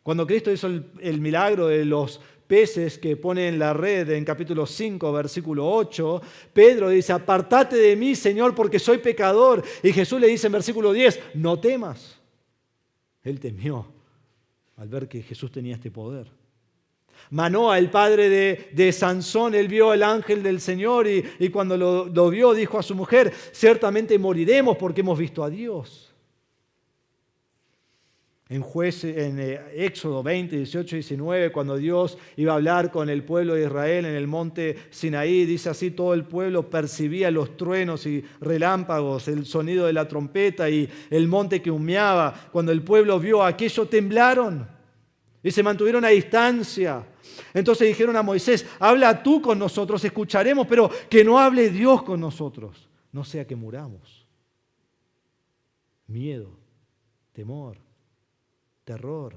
Cuando Cristo hizo el milagro de los peces que pone en la red en capítulo 5, versículo 8, Pedro dice, apartate de mí, Señor, porque soy pecador. Y Jesús le dice en versículo 10, no temas. Él temió al ver que Jesús tenía este poder. Manoa, el padre de Sansón, él vio al ángel del Señor y cuando lo vio dijo a su mujer, ciertamente moriremos porque hemos visto a Dios. En Éxodo 20, 18 y 19, cuando Dios iba a hablar con el pueblo de Israel en el monte Sinaí, dice así, todo el pueblo percibía los truenos y relámpagos, el sonido de la trompeta y el monte que humeaba. Cuando el pueblo vio aquello, temblaron y se mantuvieron a distancia. Entonces dijeron a Moisés, habla tú con nosotros, escucharemos, pero que no hable Dios con nosotros, no sea que muramos. Miedo, temor, terror.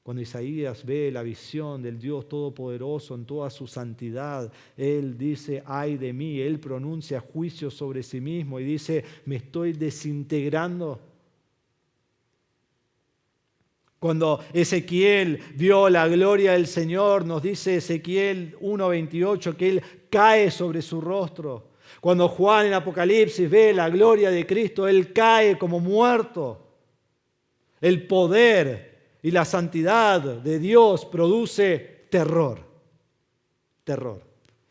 Cuando Isaías ve la visión del Dios Todopoderoso en toda su santidad, él dice, ay de mí, él pronuncia juicio sobre sí mismo y dice, me estoy desintegrando. Cuando Ezequiel vio la gloria del Señor, nos dice Ezequiel 1:28 que él cae sobre su rostro. Cuando Juan en Apocalipsis ve la gloria de Cristo, él cae como muerto. El poder y la santidad de Dios produce terror. Terror.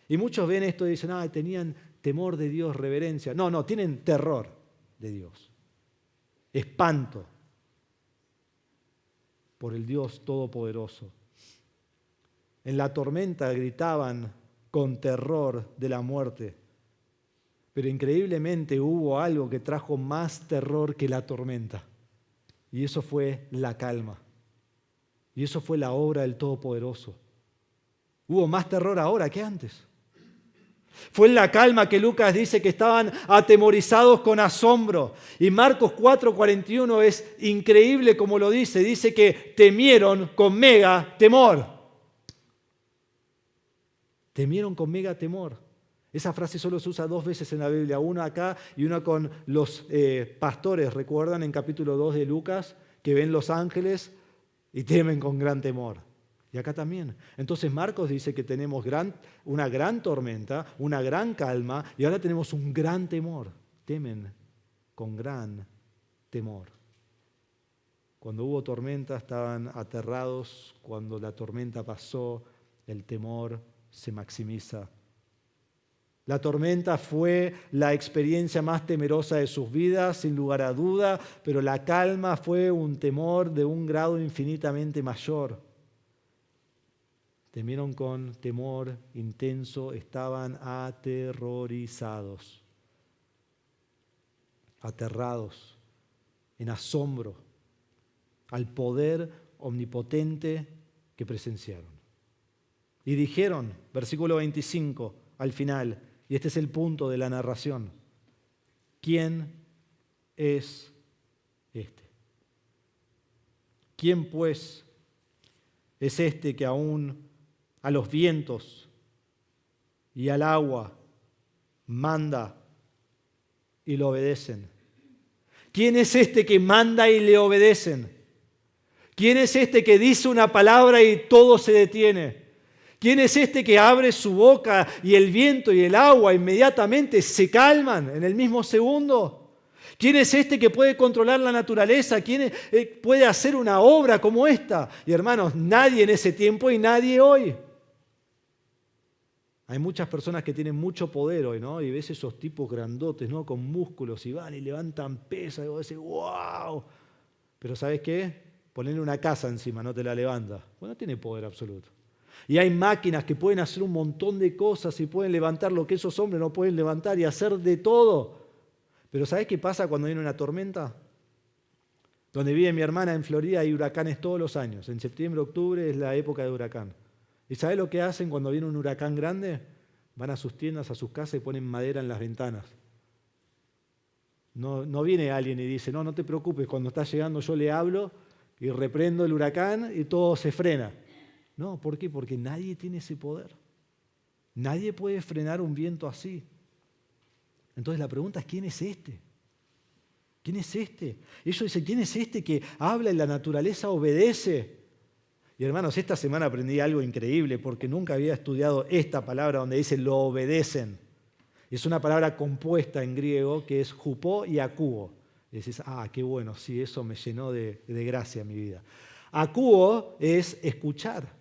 Y muchos ven esto y dicen, tenían temor de Dios, reverencia. No, tienen terror de Dios. Espanto por el Dios Todopoderoso. En la tormenta gritaban con terror de la muerte, pero increíblemente hubo algo que trajo más terror que la tormenta, y eso fue la calma, y eso fue la obra del Todopoderoso. Hubo más terror ahora que antes. Fue en la calma que Lucas dice que estaban atemorizados con asombro. Y Marcos 4:41 es increíble como lo dice. Dice que temieron con mega temor. Temieron con mega temor. Esa frase solo se usa 2 veces en la Biblia. Una acá y una con los pastores. ¿Recuerdan en capítulo 2 de Lucas que ven los ángeles y temen con gran temor? Y acá también. Entonces Marcos dice que tenemos una gran tormenta, una gran calma y ahora tenemos un gran temor. Temen con gran temor. Cuando hubo tormenta estaban aterrados. Cuando la tormenta pasó, el temor se maximiza. La tormenta fue la experiencia más temerosa de sus vidas, sin lugar a duda, pero la calma fue un temor de un grado infinitamente mayor. Temieron con temor intenso, estaban aterrorizados, aterrados, en asombro al poder omnipotente que presenciaron. Y dijeron, versículo 25, al final, y este es el punto de la narración, ¿quién es este? ¿Quién pues es este que aún a los vientos y al agua manda y lo obedecen? ¿Quién es este que manda y le obedecen? ¿Quién es este que dice una palabra y todo se detiene? ¿Quién es este que abre su boca y el viento y el agua inmediatamente se calman en el mismo segundo? ¿Quién es este que puede controlar la naturaleza? ¿Quién puede hacer una obra como esta? Y hermanos, nadie en ese tiempo y nadie hoy. Hay muchas personas que tienen mucho poder hoy, ¿no? Y ves esos tipos grandotes, ¿no? Con músculos y van y levantan pesas y vos decís, ¡wow! Pero ¿sabes qué? Ponerle una casa encima, no te la levanta. Bueno, no tiene poder absoluto. Y hay máquinas que pueden hacer un montón de cosas y pueden levantar lo que esos hombres no pueden levantar y hacer de todo. Pero ¿sabes qué pasa cuando viene una tormenta? Donde vive mi hermana en Florida hay huracanes todos los años. En septiembre, octubre es la época de huracán. ¿Y sabes lo que hacen cuando viene un huracán grande? Van a sus tiendas, a sus casas y ponen madera en las ventanas. No viene alguien y dice, no te preocupes, cuando está llegando yo le hablo y reprendo el huracán y todo se frena. No, ¿por qué? Porque nadie tiene ese poder. Nadie puede frenar un viento así. Entonces la pregunta es, ¿quién es este? ¿Quién es este? Ellos dicen, ¿quién es este que habla y la naturaleza obedece? Y hermanos, esta semana aprendí algo increíble porque nunca había estudiado esta palabra donde dice lo obedecen. Es una palabra compuesta en griego que es hupó y akúo. Y decís, qué bueno, sí, eso me llenó de gracia en mi vida. Akúo es escuchar.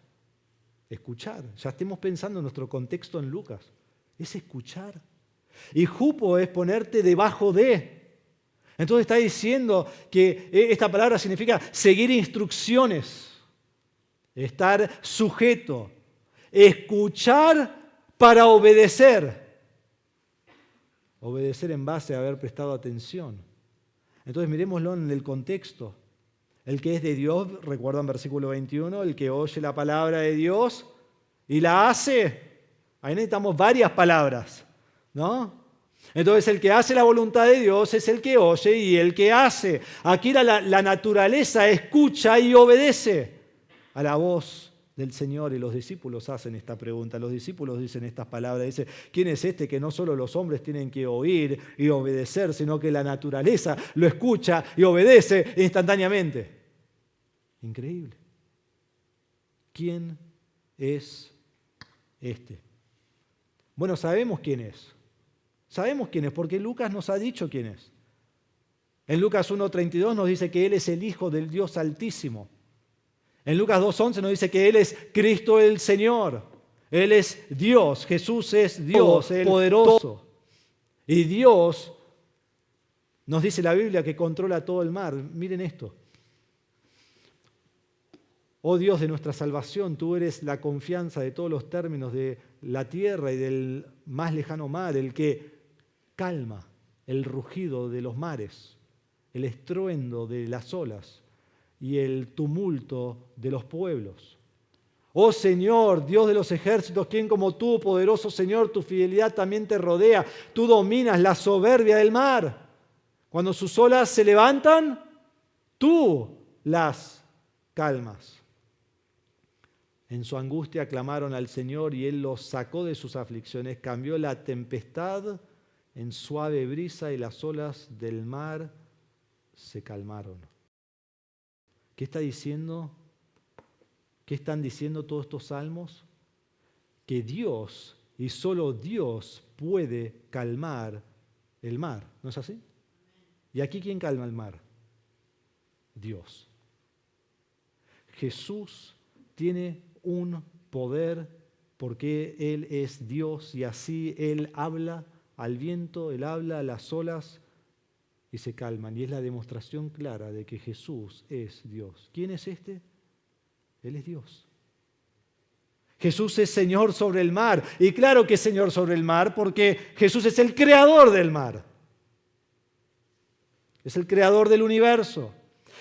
Escuchar. Ya estemos pensando en nuestro contexto en Lucas. Es escuchar. Y hupo es ponerte debajo de. Entonces está diciendo que esta palabra significa seguir instrucciones. Estar sujeto, escuchar para obedecer. Obedecer en base a haber prestado atención. Entonces miremoslo en el contexto. El que es de Dios, recuerdan versículo 21, el que oye la palabra de Dios y la hace. Ahí necesitamos varias palabras, ¿no? Entonces el que hace la voluntad de Dios es el que oye y el que hace. Aquí la naturaleza escucha y obedece a la voz del Señor, y los discípulos hacen esta pregunta. Los discípulos dicen estas palabras, dicen, ¿quién es este que no solo los hombres tienen que oír y obedecer, sino que la naturaleza lo escucha y obedece instantáneamente? Increíble. ¿Quién es este? Bueno, sabemos quién es. Sabemos quién es porque Lucas nos ha dicho quién es. En Lucas 1:32 nos dice que Él es el Hijo del Dios Altísimo. En Lucas 2:11 nos dice que Él es Cristo el Señor. Él es Dios. Jesús es Dios, el poderoso. Y Dios, nos dice la Biblia, que controla todo el mar. Miren esto. Oh Dios de nuestra salvación, tú eres la confianza de todos los términos de la tierra y del más lejano mar, el que calma el rugido de los mares, el estruendo de las olas y el tumulto de los pueblos. Oh Señor, Dios de los ejércitos, ¿quién como tú, poderoso Señor, tu fidelidad también te rodea? Tú dominas la soberbia del mar. Cuando sus olas se levantan, tú las calmas. En su angustia clamaron al Señor y Él los sacó de sus aflicciones. Cambió la tempestad en suave brisa y las olas del mar se calmaron. ¿Qué está diciendo? ¿Qué están diciendo todos estos salmos? Que Dios y solo Dios puede calmar el mar. ¿No es así? ¿Y aquí quién calma el mar? Dios. Jesús tiene un poder porque Él es Dios y así Él habla al viento, Él habla a las olas y se calman. Y es la demostración clara de que Jesús es Dios. ¿Quién es este? Él es Dios. Jesús es Señor sobre el mar. Y claro que es Señor sobre el mar porque Jesús es el creador del mar. Es el creador del universo.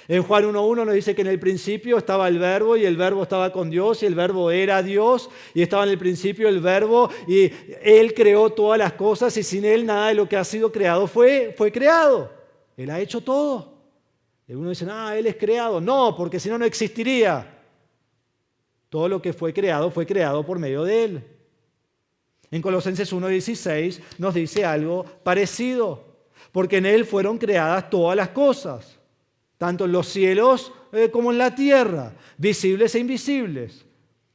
En Juan 1:1 nos dice que en el principio estaba el Verbo y el Verbo estaba con Dios y el Verbo era Dios y estaba en el principio el Verbo y Él creó todas las cosas y sin Él nada de lo que ha sido creado fue creado. Él ha hecho todo. Y algunos dicen, Él es creado. No, porque si no, no existiría. Todo lo que fue creado por medio de Él. En Colosenses 1:16 nos dice algo parecido. Porque en Él fueron creadas todas las cosas. Tanto en los cielos como en la tierra, visibles e invisibles.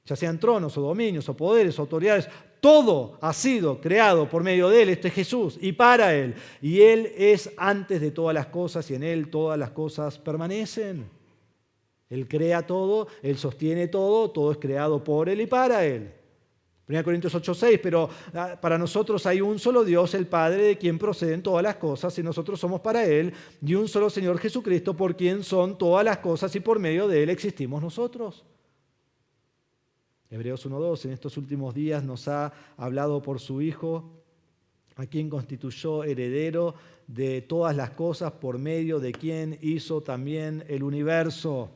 ya sean tronos o dominios o poderes o autoridades, todo ha sido creado por medio de Él, este es Jesús, y para Él. Y Él es antes de todas las cosas y en Él todas las cosas permanecen. Él crea todo, Él sostiene todo, todo es creado por Él y para Él. 1 Corintios 8:6, pero para nosotros hay un solo Dios, el Padre, de quien proceden todas las cosas, y nosotros somos para Él, y un solo Señor Jesucristo, por quien son todas las cosas, y por medio de Él existimos nosotros. Hebreos 1:2, en estos últimos días nos ha hablado por su Hijo, a quien constituyó heredero de todas las cosas, por medio de quien hizo también el universo.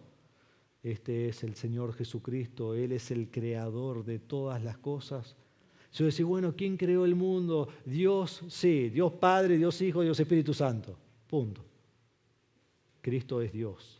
Este es el Señor Jesucristo, Él es el creador de todas las cosas. Si yo decía, bueno, ¿quién creó el mundo? Dios, sí, Dios Padre, Dios Hijo, Dios Espíritu Santo. Punto. Cristo es Dios.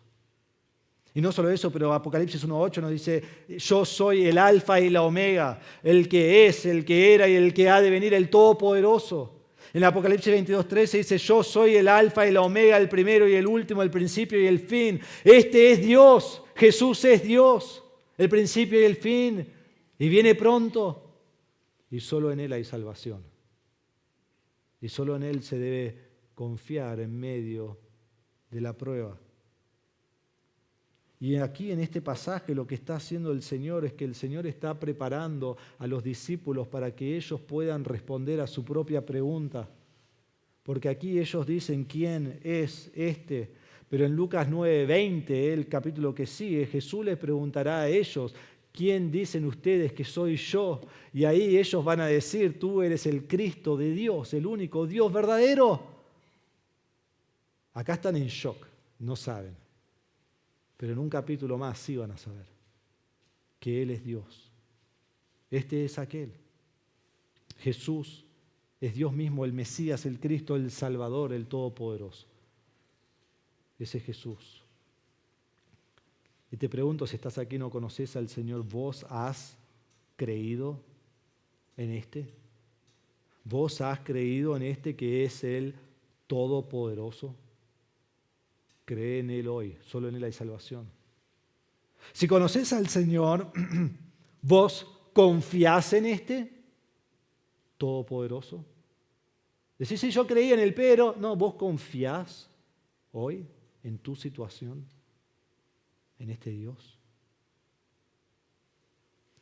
Y no solo eso, pero Apocalipsis 1:8 nos dice, yo soy el Alfa y la Omega, el que es, el que era y el que ha de venir, el Todopoderoso. En Apocalipsis 22:13 dice, yo soy el Alfa y la Omega, el primero y el último, el principio y el fin. Este es Dios, Jesús es Dios, el principio y el fin, y viene pronto. Y solo en Él hay salvación. Y solo en Él se debe confiar en medio de la prueba. Y aquí en este pasaje lo que está haciendo el Señor es que el Señor está preparando a los discípulos para que ellos puedan responder a su propia pregunta. Porque aquí ellos dicen quién es este, pero en Lucas 9:20, el capítulo que sigue, Jesús les preguntará a ellos, ¿quién dicen ustedes que soy yo? Y ahí ellos van a decir, tú eres el Cristo de Dios, el único Dios verdadero. Acá están en shock, no saben. Pero en un capítulo más sí van a saber que Él es Dios. Este es aquel. Jesús es Dios mismo, el Mesías, el Cristo, el Salvador, el Todopoderoso. Ese es Jesús. Y te pregunto, si estás aquí y no conoces al Señor, ¿vos has creído en este? ¿Vos has creído en este que es el Todopoderoso? Cree en Él hoy, solo en Él hay salvación. Si conoces al Señor, ¿vos confiás en este Todopoderoso? Decís, sí, yo creí en Él, pero no, ¿vos confiás hoy en tu situación, en este Dios?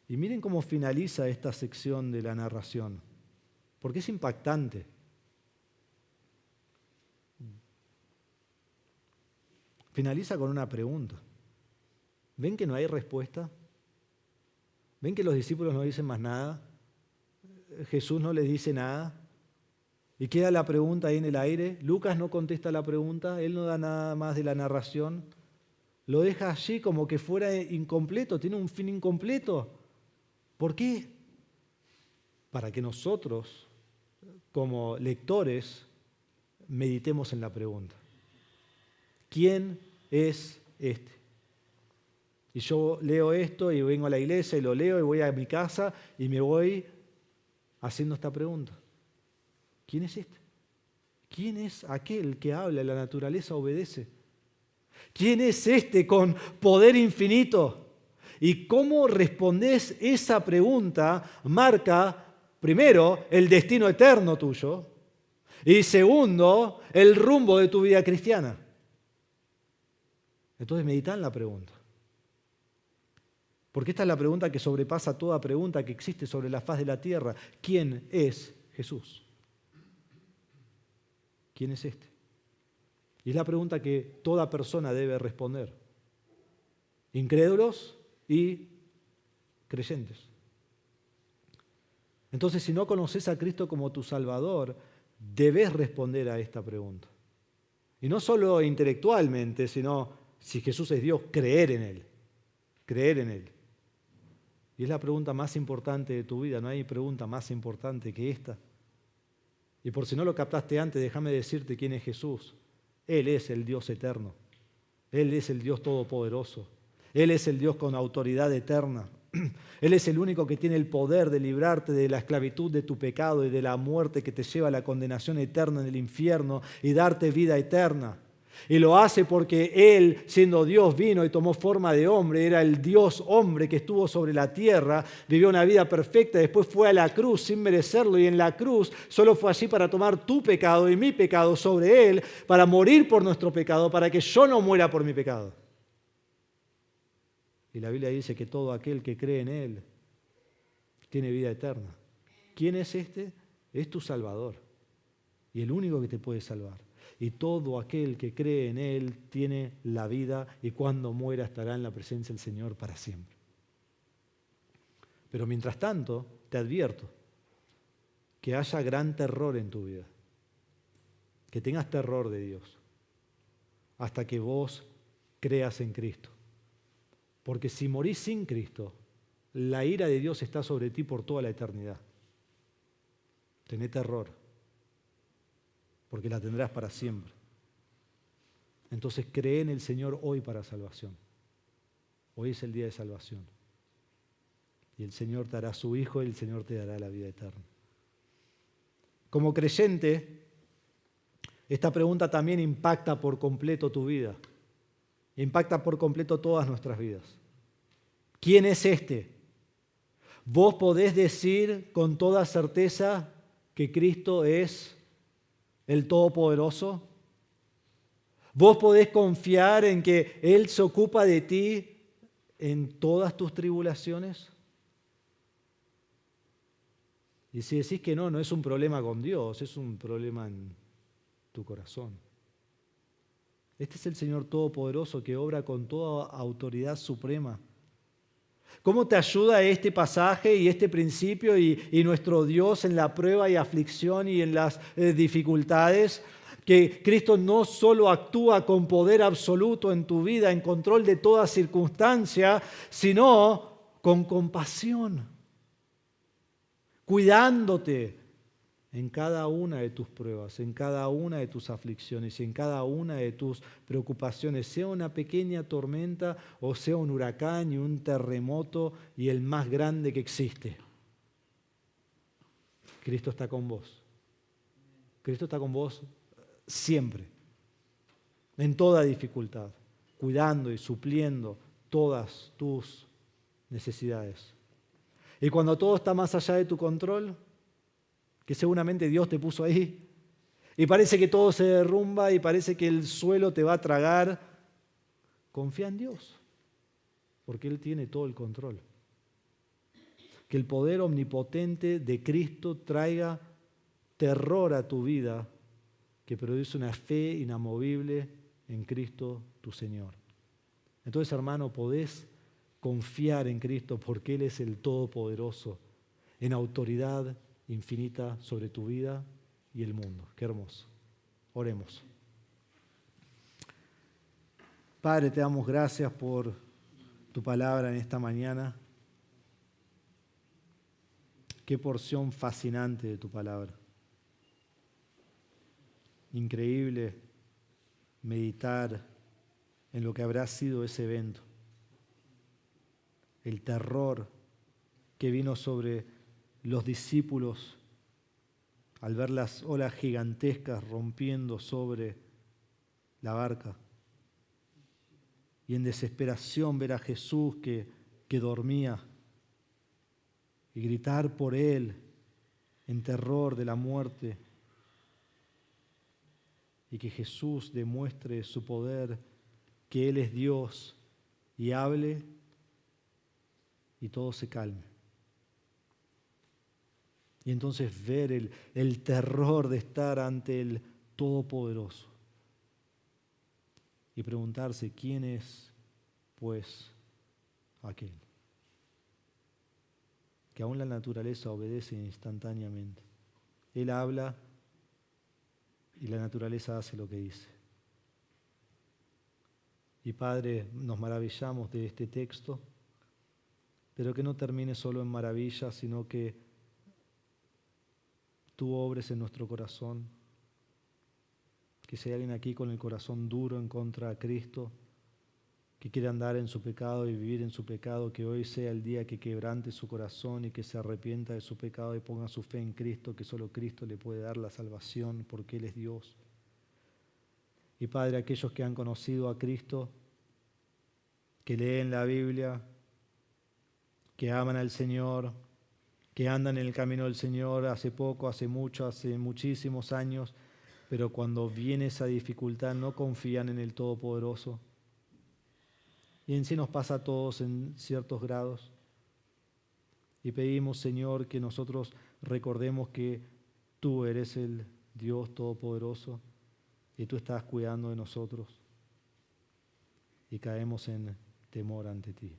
Y miren cómo finaliza esta sección de la narración, porque es impactante. Finaliza con una pregunta. ¿Ven que no hay respuesta? ¿Ven que los discípulos no dicen más nada? Jesús no les dice nada. Y queda la pregunta ahí en el aire. Lucas no contesta la pregunta, él no da nada más de la narración. Lo deja allí como que fuera incompleto, tiene un fin incompleto. ¿Por qué? Para que nosotros, como lectores, meditemos en la pregunta. ¿Quién es este? Y yo leo esto y vengo a la iglesia y lo leo y voy a mi casa y me voy haciendo esta pregunta. ¿Quién es este? ¿Quién es aquel que habla y la naturaleza obedece? ¿Quién es este con poder infinito? Y cómo respondés esa pregunta marca, primero, el destino eterno tuyo y segundo, el rumbo de tu vida cristiana. Entonces meditá en la pregunta. Porque esta es la pregunta que sobrepasa toda pregunta que existe sobre la faz de la tierra. ¿Quién es Jesús? ¿Quién es este? Y es la pregunta que toda persona debe responder. Incrédulos y creyentes. Entonces, si no conoces a Cristo como tu Salvador, debes responder a esta pregunta. Y no solo intelectualmente, sino si Jesús es Dios, creer en Él. Creer en Él. Y es la pregunta más importante de tu vida. No hay pregunta más importante que esta. Y por si no lo captaste antes, déjame decirte quién es Jesús. Él es el Dios eterno. Él es el Dios todopoderoso. Él es el Dios con autoridad eterna. Él es el único que tiene el poder de librarte de la esclavitud de tu pecado y de la muerte que te lleva a la condenación eterna en el infierno y darte vida eterna. Y lo hace porque Él, siendo Dios, vino y tomó forma de hombre. Era el Dios hombre que estuvo sobre la tierra, vivió una vida perfecta, después fue a la cruz sin merecerlo. Y en la cruz solo fue allí para tomar tu pecado y mi pecado sobre Él, para morir por nuestro pecado, para que yo no muera por mi pecado. Y la Biblia dice que todo aquel que cree en Él tiene vida eterna. ¿Quién es este? Es tu Salvador. Y el único que te puede salvar. Y todo aquel que cree en Él tiene la vida y cuando muera estará en la presencia del Señor para siempre. Pero mientras tanto, te advierto que haya gran terror en tu vida. Que tengas terror de Dios. Hasta que vos creas en Cristo. Porque si morís sin Cristo, la ira de Dios está sobre ti por toda la eternidad. Tené terror, porque la tendrás para siempre. Entonces cree en el Señor hoy para salvación. Hoy es el día de salvación. Y el Señor te hará su Hijo y el Señor te dará la vida eterna. Como creyente, esta pregunta también impacta por completo tu vida. Impacta por completo todas nuestras vidas. ¿Quién es este? Vos podés decir con toda certeza que Cristo es el Todopoderoso. Vos podés confiar en que Él se ocupa de ti en todas tus tribulaciones. Y si decís que no, no es un problema con Dios, es un problema en tu corazón. Este es el Señor Todopoderoso que obra con toda autoridad suprema. ¿Cómo te ayuda este pasaje y este principio y nuestro Dios en la prueba y aflicción y en las dificultades? Que Cristo no solo actúa con poder absoluto en tu vida, en control de toda circunstancia, sino con compasión, cuidándote en cada una de tus pruebas, en cada una de tus aflicciones y en cada una de tus preocupaciones, sea una pequeña tormenta o sea un huracán y un terremoto y el más grande que existe. Cristo está con vos. Cristo está con vos siempre, en toda dificultad, cuidando y supliendo todas tus necesidades. Y cuando todo está más allá de tu control, que seguramente Dios te puso ahí, y parece que todo se derrumba y parece que el suelo te va a tragar, confía en Dios, porque Él tiene todo el control. Que el poder omnipotente de Cristo traiga terror a tu vida, que produce una fe inamovible en Cristo tu Señor. Entonces, hermano, podés confiar en Cristo porque Él es el Todopoderoso, en autoridad infinita sobre tu vida y el mundo. Qué hermoso. Oremos. Padre, te damos gracias por tu palabra en esta mañana. Qué porción fascinante de tu palabra. Increíble meditar en lo que habrá sido ese evento. El terror que vino sobre los discípulos al ver las olas gigantescas rompiendo sobre la barca. Y en desesperación ver a Jesús que dormía y gritar por Él en terror de la muerte. Y que Jesús demuestre su poder, que Él es Dios y hable y todo se calme. Y entonces ver el terror de estar ante el Todopoderoso y preguntarse quién es, pues, aquel. Que aún la naturaleza obedece instantáneamente. Él habla y la naturaleza hace lo que dice. Y Padre, nos maravillamos de este texto, pero que no termine solo en maravillas, sino que tú obres en nuestro corazón. Que si hay alguien aquí con el corazón duro en contra de Cristo, que quiere andar en su pecado y vivir en su pecado, que hoy sea el día que quebrante su corazón y que se arrepienta de su pecado y ponga su fe en Cristo, que solo Cristo le puede dar la salvación porque Él es Dios. Y Padre, aquellos que han conocido a Cristo, que leen la Biblia, que aman al Señor, que andan en el camino del Señor hace poco, hace mucho, hace muchísimos años, pero cuando viene esa dificultad no confían en el Todopoderoso. Y en sí nos pasa a todos en ciertos grados. Y pedimos, Señor, que nosotros recordemos que tú eres el Dios Todopoderoso y tú estás cuidando de nosotros. Y caemos en temor ante ti.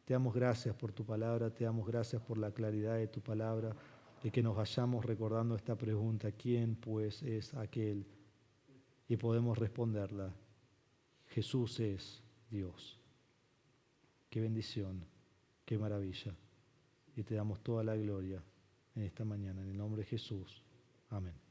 Te damos gracias por tu palabra, te damos gracias por la claridad de tu palabra, de que nos vayamos recordando esta pregunta: ¿quién pues es aquel? Y podemos responderla: Jesús es Dios. Qué bendición, qué maravilla. Y te damos toda la gloria en esta mañana, en el nombre de Jesús. Amén.